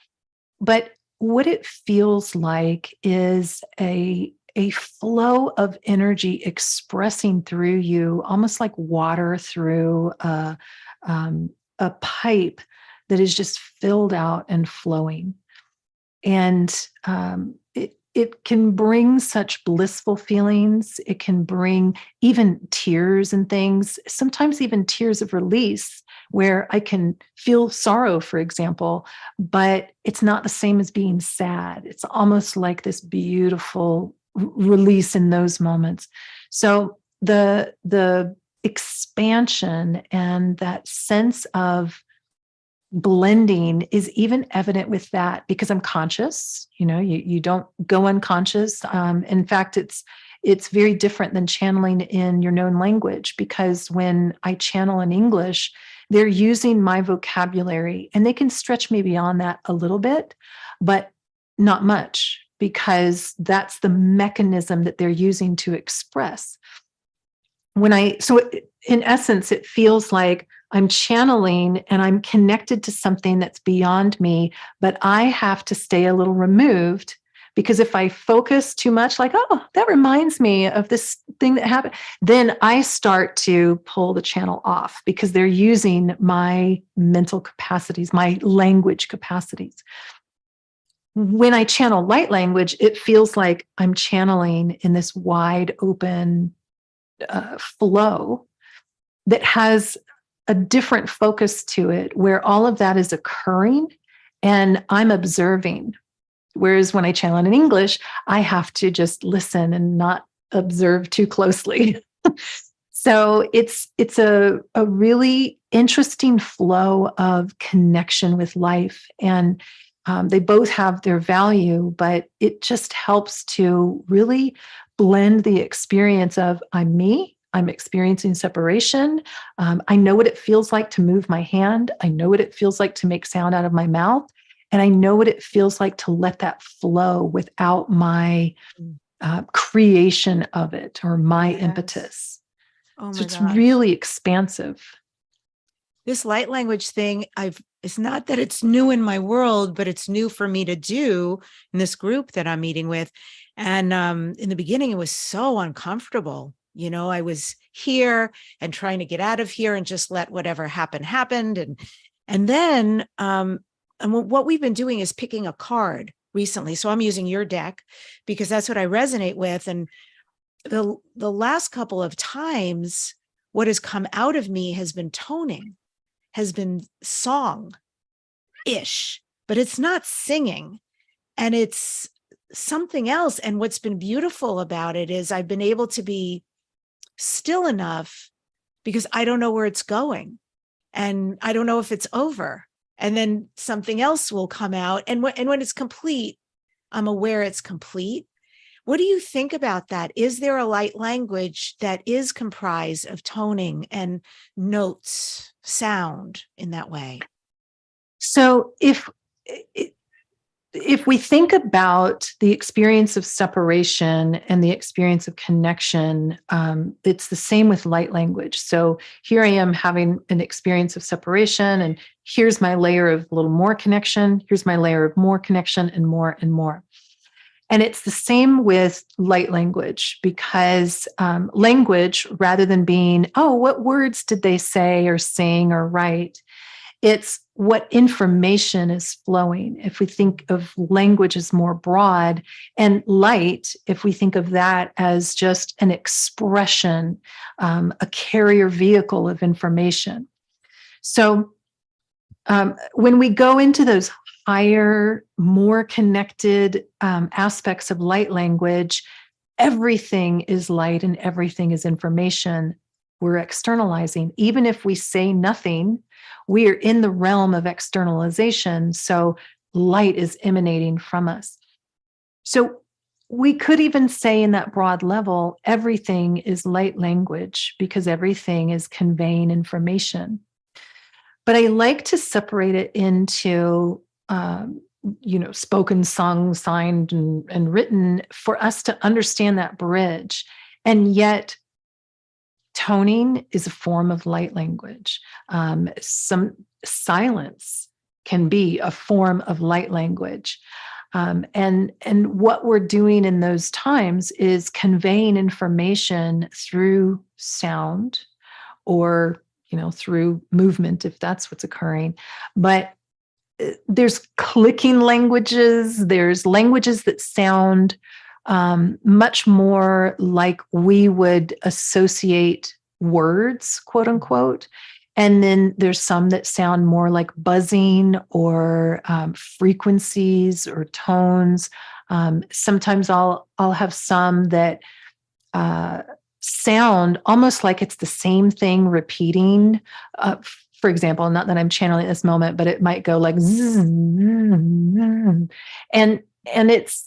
But what it feels like is a flow of energy expressing through you, almost like water through a pipe that is just filled out and flowing. And it can bring such blissful feelings. It can bring even tears and things, sometimes even tears of release, where I can feel sorrow, for example, but it's not the same as being sad. It's almost like this beautiful release in those moments. So the expansion and that sense of blending is even evident with that because I'm conscious. You don't go unconscious. In fact, it's very different than channeling in your known language, because when I channel in English, they're using my vocabulary and they can stretch me beyond that a little bit, but not much, because that's the mechanism that they're using to express. In essence, it feels like I'm channeling and I'm connected to something that's beyond me, but I have to stay a little removed, because if I focus too much, like, oh, that reminds me of this thing that happened, then I start to pull the channel off because they're using my mental capacities, my language capacities. When I channel light language, it feels like I'm channeling in this wide open flow that has a different focus to it, where all of that is occurring and I'm observing. Whereas when I channel in English, I have to just listen and not observe too closely. So it's a really interesting flow of connection with life. And they both have their value, but it just helps to really blend the experience of I'm me, I'm experiencing separation. I know what it feels like to move my hand. I know what it feels like to make sound out of my mouth. And I know what it feels like to let that flow without my creation of it or my impetus. Oh my So it's gosh. really expansive. This light language thing, it's not that it's new in my world, but it's new for me to do in this group that I'm meeting with. And in the beginning, it was so uncomfortable. I was here and trying to get out of here and just let whatever happened. And then what we've been doing is picking a card recently. So I'm using your deck because that's what I resonate with. And the last couple of times, what has come out of me has been toning, has been song-ish, but it's not singing, and it's something else. And what's been beautiful about it is I've been able to be still enough because I don't know where it's going and I don't know if it's over. And then something else will come out. And when it's complete, I'm aware it's complete. What do you think about that? Is there a light language that is comprised of toning and notes, sound in that way? So if we think about the experience of separation and the experience of connection, it's the same with light language. So here I am having an experience of separation, and here's my layer of a little more connection. Here's my layer of more connection and more and more. And it's the same with light language, because language, rather than being, oh, what words did they say or sing or write? It's what information is flowing. If we think of language as more broad, and light, if we think of that as just an expression, a carrier vehicle of information. So when we go into those higher, more connected aspects of light language, everything is light and everything is information. We're externalizing. Even if we say nothing, we are in the realm of externalization. So light is emanating from us. So we could even say in that broad level, everything is light language because everything is conveying information. But I like to separate it into, spoken, sung, signed, and written for us to understand that bridge. And yet, toning is a form of light language. Some silence can be a form of light language. And what we're doing in those times is conveying information through sound or through movement, if that's what's occurring. But there's clicking languages, there's languages that sound much more like we would associate words, quote unquote. And then there's some that sound more like buzzing or frequencies or tones. Sometimes I'll have some that sound almost like it's the same thing repeating for example, not that I'm channeling this moment, but it might go like zzz, and it's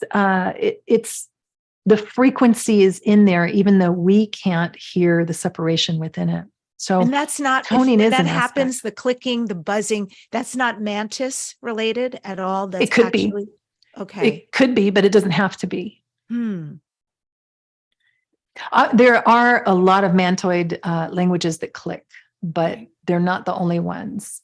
the frequency is in there, even though we can't hear the separation within it. So, And that's not, if toning when is that an happens, aspect. the clicking, the buzzing, that's not mantis related at all. It That's could be, actually, okay. but it doesn't have to be. Hmm. There are a lot of mantoid languages that click, but Right. they're not the only ones.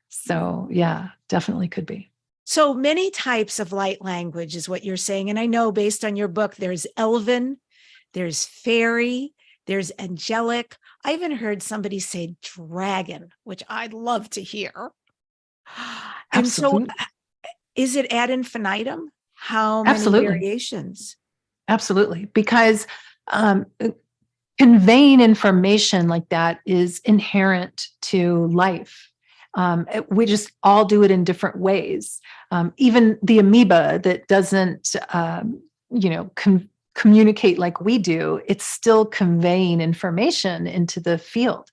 So, yeah, definitely could be. So many types of light language is what you're saying. And I know based on your book, there's Elven, there's fairy, there's angelic. I even heard somebody say dragon, which I'd love to hear. And so Absolutely. is it ad infinitum? How many Absolutely. variations? Absolutely. Because um, conveying information like that is inherent to life. We just all do it in different ways. Even the amoeba that doesn't, communicate like we do, it's still conveying information into the field.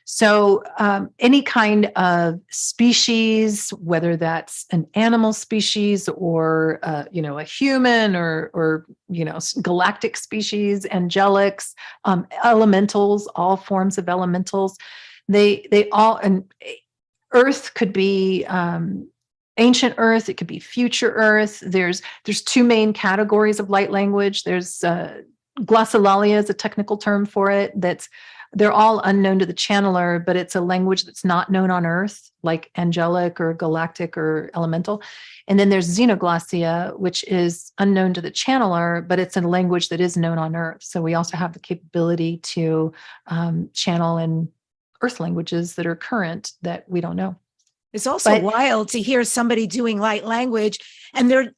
So, any kind of species, whether that's an animal species or a human or galactic species, angelics, elementals, all forms of elementals, they all and Earth could be ancient Earth, it could be future Earth. There's two main categories of light language. There's glossolalia is a technical term for it. They're all unknown to the channeler, but it's a language that's not known on Earth, like angelic or galactic or elemental. And then there's xenoglossia, which is unknown to the channeler, but it's a language that is known on Earth. So we also have the capability to channel in Earth languages that are current that we don't know. It's also But wild to hear somebody doing light language and they're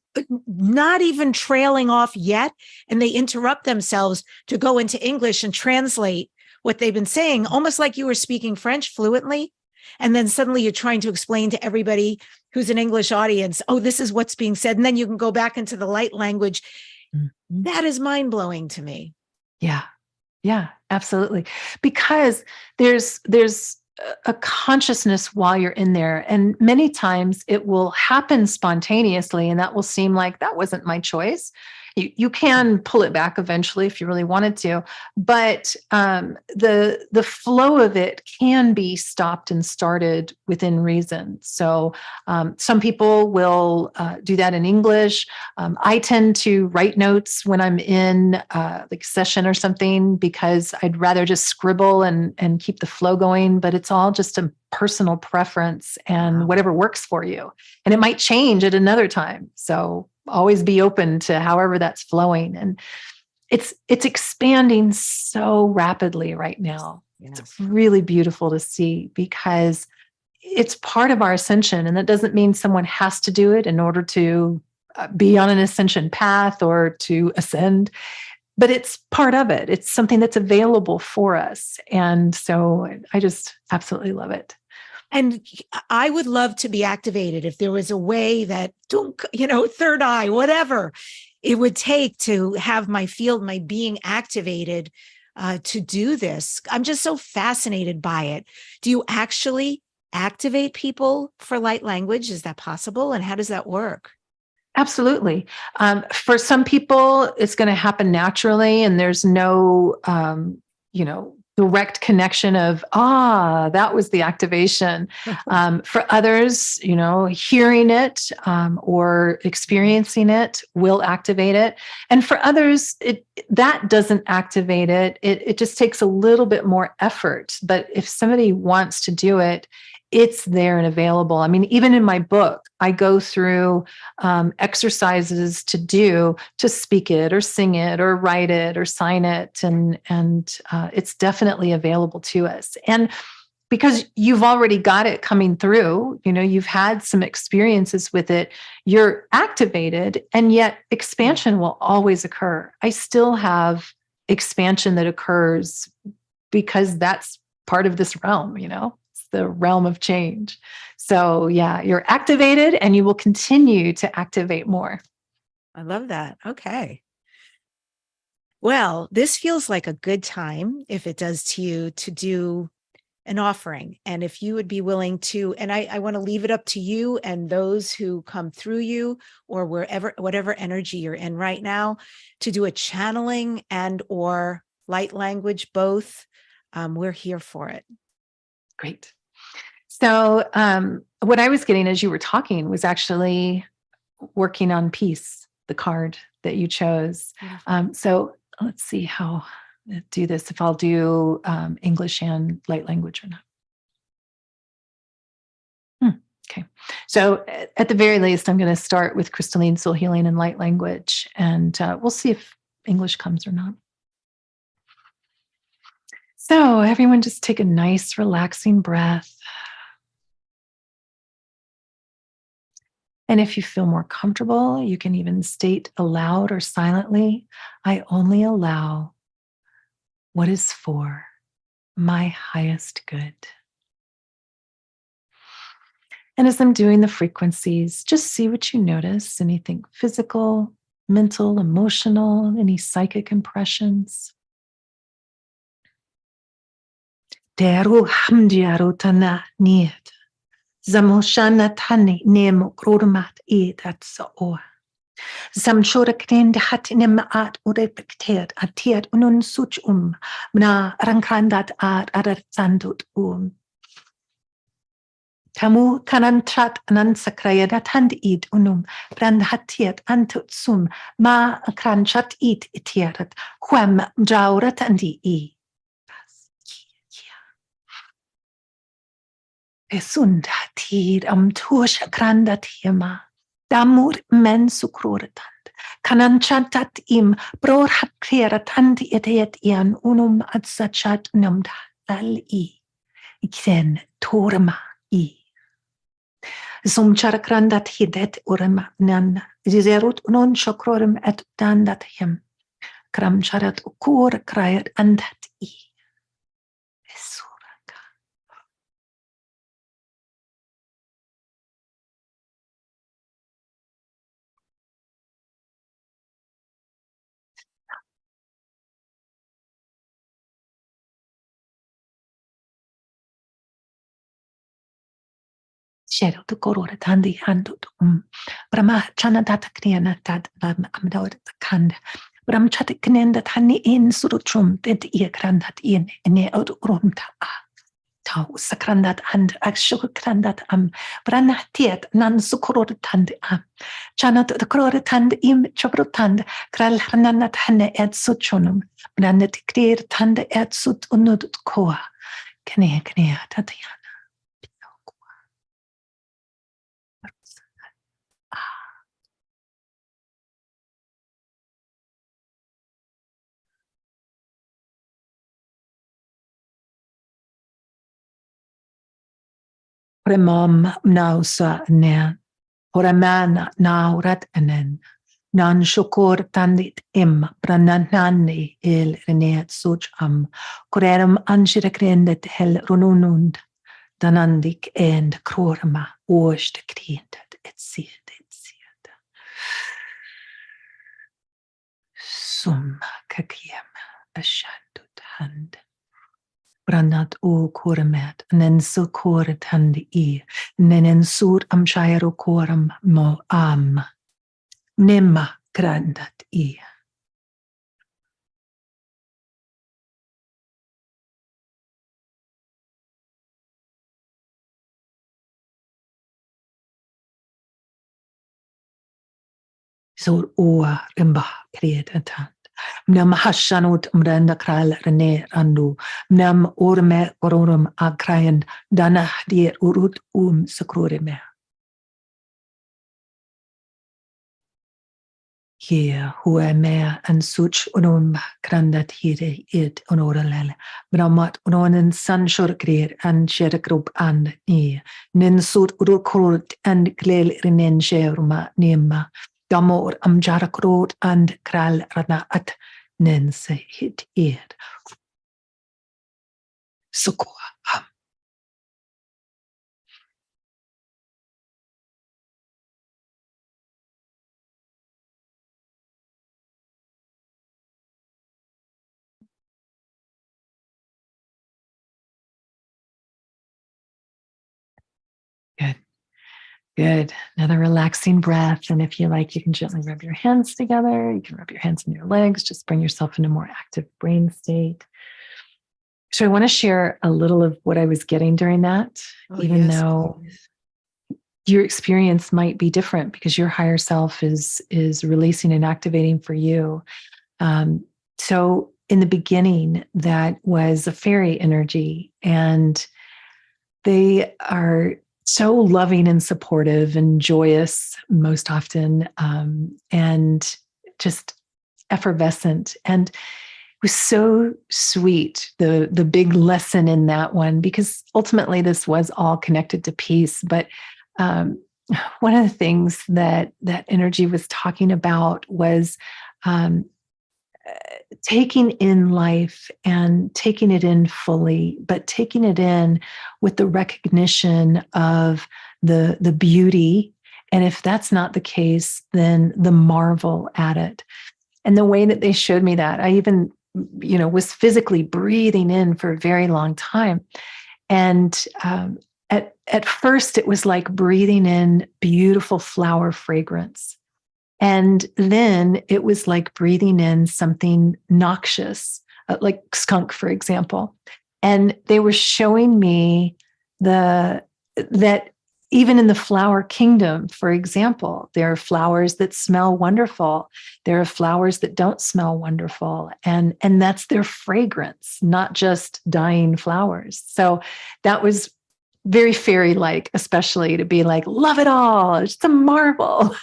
not even trailing off yet. And they interrupt themselves to go into English and translate what they've been saying, almost like you were speaking French fluently. And then suddenly you're trying to explain to everybody who's an English audience, oh, this is what's being said. And then you can go back into the light language. That is mind blowing to me. yeah, yeah, absolutely. Because there's a consciousness while you're in there. And many times it will happen spontaneously, and that will seem like that wasn't my choice. You can pull it back eventually if you really wanted to, but the flow of it can be stopped and started within reason. So some people will do that in English. I tend to write notes when I'm in like session or something because I'd rather just scribble and keep the flow going. But it's all just a personal preference and Wow. whatever works for you. And it might change at another time. So always be open to however that's flowing. And it's expanding so rapidly right now. It's Yes. really beautiful to see because it's part of our ascension. And that doesn't mean someone has to do it in order to be on an ascension path or to ascend, but it's part of it. It's something that's available for us. And so I just absolutely love it. And I would love to be activated if there was a way that, third eye, whatever it would take to have my field, my being activated to do this. I'm just so fascinated by it. Do you actually activate people for light language? Is that possible? And how does that work? Absolutely. For some people, it's going to happen naturally, and there's no, direct connection of, that was the activation. For others, hearing it or experiencing it will activate it. And for others, that doesn't activate it. It just takes a little bit more effort. But if somebody wants to do it, it's there and available. I mean, even in my book, I go through exercises to speak it or sing it or write it or sign it. And it's definitely available to us. And because you've already got it coming through, you've had some experiences with it, you're activated, and yet expansion will always occur. I still have expansion that occurs because that's part of this realm, the realm of change. So, yeah, you're activated and you will continue to activate more. I love that. Okay. Well, this feels like a good time, if it does to you, to do an offering. And if you would be willing to, and I want to leave it up to you and those who come through you or wherever, whatever energy you're in right now, to do a channeling and or light language, both. We're here for it. Great. So what I was getting as you were talking was actually working on peace, the card that you chose. So let's see how to do this, if I'll do English and light language or not. Okay. So at the very least, I'm going to start with crystalline soul healing and light language, and we'll see if English comes or not. So everyone just take a nice relaxing breath. And if you feel more comfortable, you can even state aloud or silently, I only allow what is for my highest good. And as I'm doing the frequencies, just see what you notice. Anything physical, mental, emotional, any psychic impressions. Deru hamdiaru tana niet. Zamoshana tani nemo krodumat at so. Samshora kren de hat at urepekteert atiert unun such mna rankrandat at sandut Tamu kanantrat anansakraya hand id unum brand hatiet antut sum ma kranchat id itieret quem jaurat andi I. Pesund hatir tush grandat hima damur men sukruratant kananchantat im bror hakrerat andi etiet ian unum adsachat numda dal I. Iksen torma I. Som charakrandat hidet urem nan zizerut non chokrorim et dandat him kram charat ukur krayat andat I. Esuraka. Shadow to korora tandi handut Brahma chanadata kniana tad amdawat kand Bram chatiknenda tani in surutrum ded iakrandat in ene od urumta Tau sakrandat and akshukrandat branatiet nan sukurotand chanat the korotand im chabrotand kral hananat hane et suchunum branat clear tand et sut unud koa kne tatiana Remam nausa nen Horaman naurat enen nan shukor tandit im brananani il reneat such koreram anshiragrendet hel rununund danandik and krorma ost kriendet et siet sum kakiem ashandut hand Brannat o koremet, nen so koret handi I, nenen sur am shairo koram mo Nimma grandat I. Sur oa rimba kreet etant. Mnam hashanut mrenda kral rene randu. Mnam orme kororum akrayan dana die urut sakrorime. Hier hue mea en such grandat hire id onoralele. Bramat ononen sanshor kreer en shergrup and ni. Nin sut urukrut en glel rinen sheruma nema. Damor am jarakrot and kral rana at nin se hit id. Sukwa. Good. Another relaxing breath. And if you like, you can gently rub your hands together. You can rub your hands on your legs. Just bring yourself into a more active brain state. So I want to share a little of what I was getting during that, Oh, even yes, though please. your experience might be different because your higher self is releasing and activating for you. So in the beginning, that was a fairy energy, and they are so loving and supportive and joyous most often, and just effervescent. And it was so sweet, the big lesson in that one, because ultimately this was all connected to peace. But um, one of the things that that energy was talking about was um, taking in life and taking it in fully, but taking it in with the recognition of the beauty. And if that's not the case, then the marvel at it. And the way that they showed me that, I even, was physically breathing in for a very long time. And at first, it was like breathing in beautiful flower fragrance. And then it was like breathing in something noxious, like skunk, for example. And they were showing me that even in the flower kingdom, for example, there are flowers that smell wonderful. There are flowers that don't smell wonderful. And that's their fragrance, not just dying flowers. So that was very fairy-like, especially to be like, love it all. It's a marvel.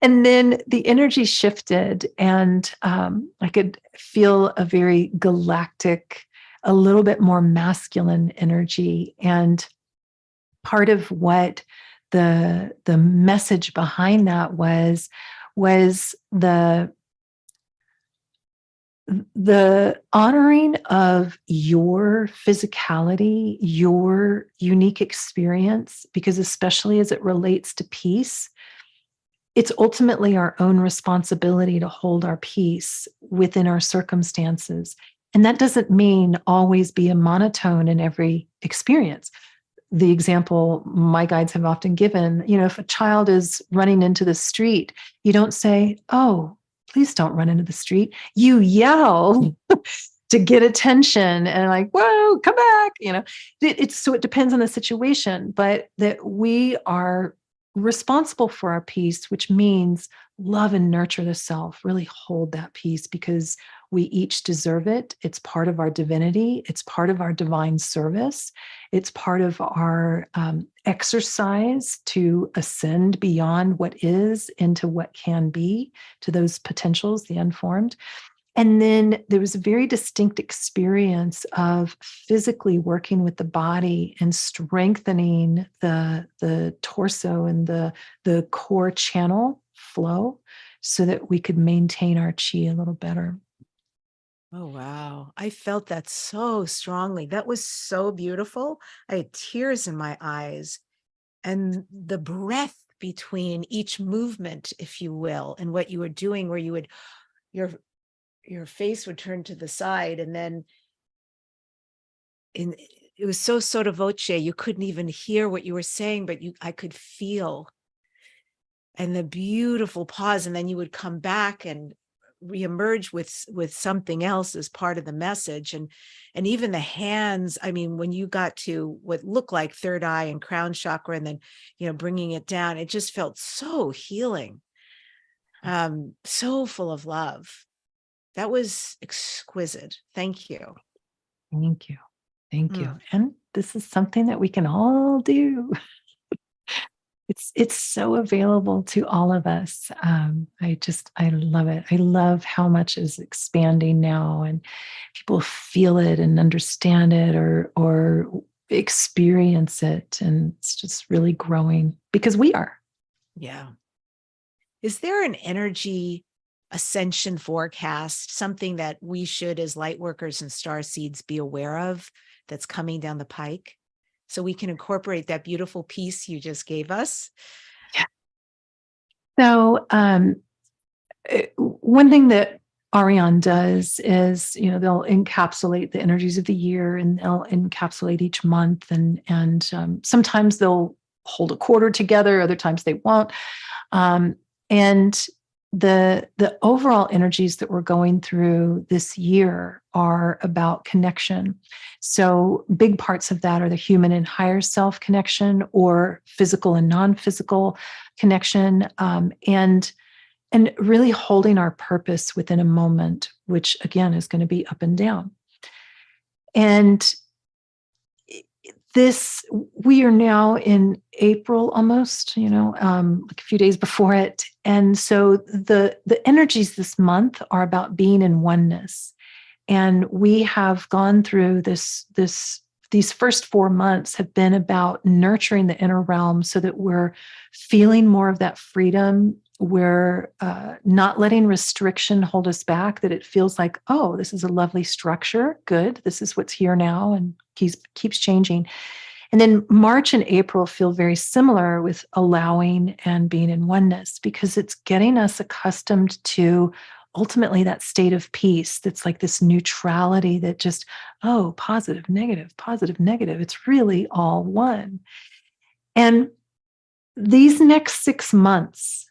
And then the energy shifted, and I could feel a very galactic, a little bit more masculine energy. And part of what the message behind that was the honoring of your physicality, your unique experience, because especially as it relates to peace, it's ultimately our own responsibility to hold our peace within our circumstances. And that doesn't mean always be a monotone in every experience. The example my guides have often given, if a child is running into the street, you don't say, oh, please don't run into the street. You yell to get attention and like, whoa, come back. So it depends on the situation, but that we are responsible for our peace, which means love and nurture the self, really hold that peace because we each deserve it. It's part of our divinity. It's part of our divine service. It's part of our exercise to ascend beyond what is into what can be, to those potentials, the unformed. And then there was a very distinct experience of physically working with the body and strengthening the torso and the core channel flow so that we could maintain our chi a little better. Oh, wow. I felt that so strongly. That was so beautiful. I had tears in my eyes. And the breath between each movement, if you will, and what you were doing, where your your face would turn to the side, and then it was so sotto voce, you couldn't even hear what you were saying, but I could feel, and the beautiful pause, and then you would come back and reemerge with something else as part of the message. And even the hands, I mean, when you got to what looked like third eye and crown chakra, and then bringing it down, it just felt so healing, so full of love. That was exquisite. Thank you. Thank you. Thank you. Mm. And this is something that we can all do. It's so available to all of us. I love it. I love how much is expanding now, and people feel it and understand it, or experience it, and it's just really growing because we are. Yeah. Is there an energy ascension forecast, something that we should, as light workers and star seeds, be aware of that's coming down the pike, so we can incorporate that beautiful piece you just gave us? Yeah. So one thing that Ariane does is, they'll encapsulate the energies of the year, and they'll encapsulate each month, and sometimes they'll hold a quarter together, other times they won't. And the overall energies that we're going through this year are about connection. So big parts of that are the human and higher self connection, or physical and non-physical connection, and really holding our purpose within a moment, which again is going to be up and down. And we are now in April almost, like a few days before it. And so the energies this month are about being in oneness. And we have gone through these first 4 months have been about nurturing the inner realm so that we're feeling more of that freedom. We're not letting restriction hold us back, that it feels like, oh, this is a lovely structure. Good. This is what's here now and keeps changing. And then March and April feel very similar with allowing and being in oneness, because it's getting us accustomed to ultimately that state of peace that's like this neutrality that just, oh, positive, negative, positive, negative. It's really all one. And these next 6 months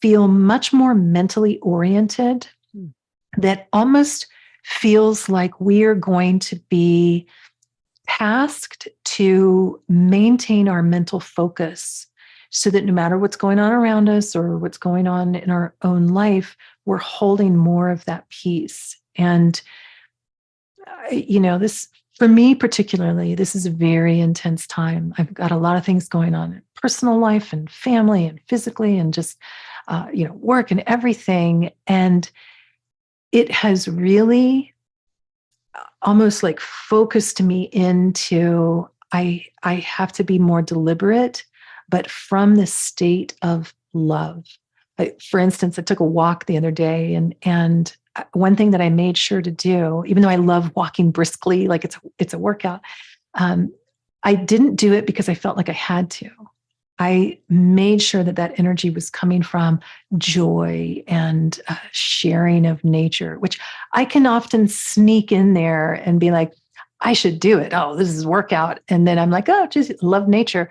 feel much more mentally oriented, that almost feels like we are going to be tasked to maintain our mental focus so that no matter what's going on around us or what's going on in our own life, we're holding more of that peace. And, this, for me particularly, this is a very intense time. I've got a lot of things going on in personal life and family and physically and just, work and everything. And it has really almost like focused me into, I have to be more deliberate, but from the state of love. For instance, I took a walk the other day, and one thing that I made sure to do, even though I love walking briskly, like it's a workout, I didn't do it because I felt like I had to. I made sure that energy was coming from joy and sharing of nature, which I can often sneak in there and be like, I should do it. Oh, this is workout. And then I'm like, oh, just love nature.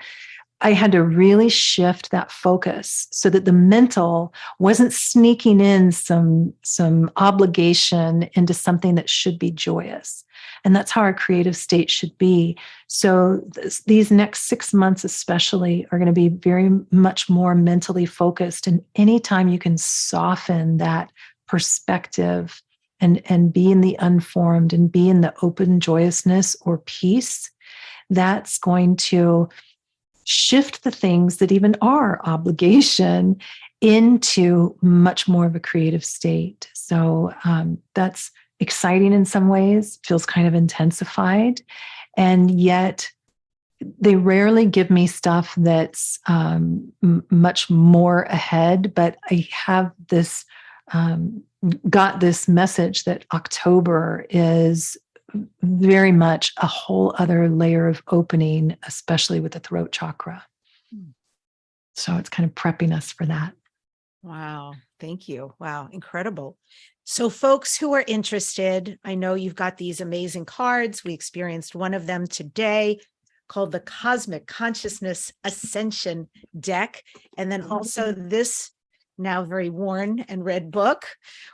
I had to really shift that focus so that the mental wasn't sneaking in some obligation into something that should be joyous. And that's how our creative state should be. So these next 6 months especially are going to be very much more mentally focused. And anytime you can soften that perspective and be in the unformed and be in the open joyousness or peace, that's going to shift the things that even are obligation into much more of a creative state. So that's exciting in some ways, feels kind of intensified. And yet they rarely give me stuff that's much more ahead, but I have this, got this message that October is very much a whole other layer of opening, especially with the throat chakra. So it's kind of prepping us for that. Wow. Thank you. Wow. Incredible. So folks who are interested, I know you've got these amazing cards. We experienced one of them today called the Cosmic Consciousness Ascension Deck. And then also this now very worn and read book,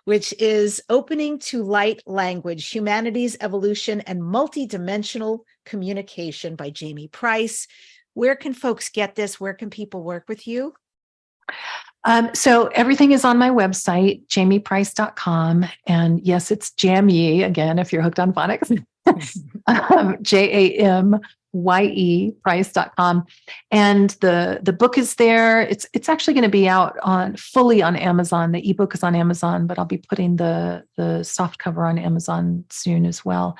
which is Opening to Light Language, Humanity's Evolution and Multidimensional Communication by Jamie Price. Where can folks get this? Where can people work with you? So everything is on my website, jamieprice.com. And yes, it's Jamye again, if you're hooked on phonics, JAMYE price.com. And the book is there. It's actually going to be out fully on Amazon. The ebook is on Amazon, but I'll be putting the soft cover on Amazon soon as well.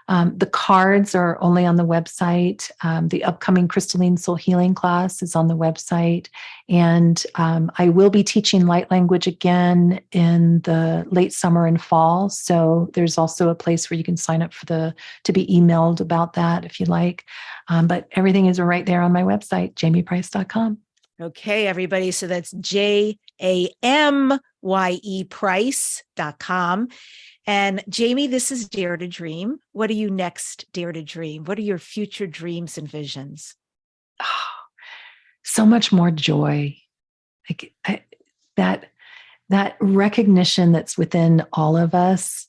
The cards are only on the website. The upcoming Crystalline Soul Healing class is on the website. And I will be teaching light language again in the late summer and fall. So there's also a place where you can sign up to be emailed about that if you like. But everything is right there on my website, jamieprice.com. Okay, everybody. So that's JAMYE price.com. And Jamie, this is Dare to Dream. What do you next dare to dream? What are your future dreams and visions? so much more joy. Like that recognition that's within all of us,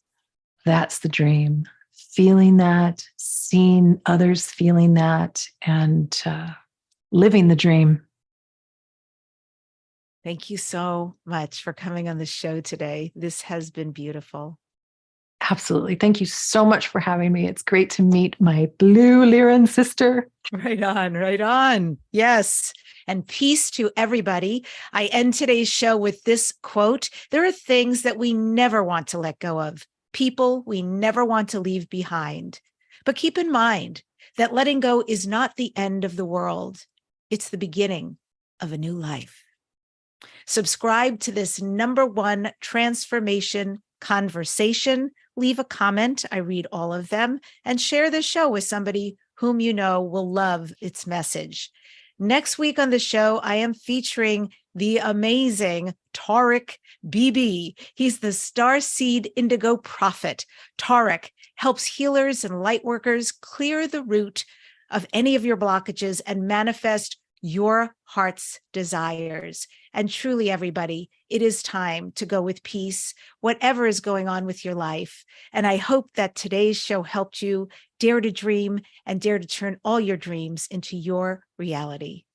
that's the dream. Feeling that, seeing others feeling that, and living the dream. Thank you so much for coming on the show today. This has been beautiful. Absolutely. Thank you so much for having me. It's great to meet my blue Lyran sister. Right on, right on. Yes. And peace to everybody. I end today's show with this quote. There are things that we never want to let go of, people we never want to leave behind. But keep in mind that letting go is not the end of the world. It's the beginning of a new life. Subscribe to this #1 transformation conversation. Leave a comment. I read all of them, and share the show with somebody whom you know will love its message. Next week on the show, I am featuring the amazing Tariq BB. He's the Starseed Indigo Prophet. Tariq helps healers and light workers clear the root of any of your blockages and manifest your heart's desires. And truly, everybody, it is time to go with peace, whatever is going on with your life. And I hope that today's show helped you dare to dream and dare to turn all your dreams into your reality.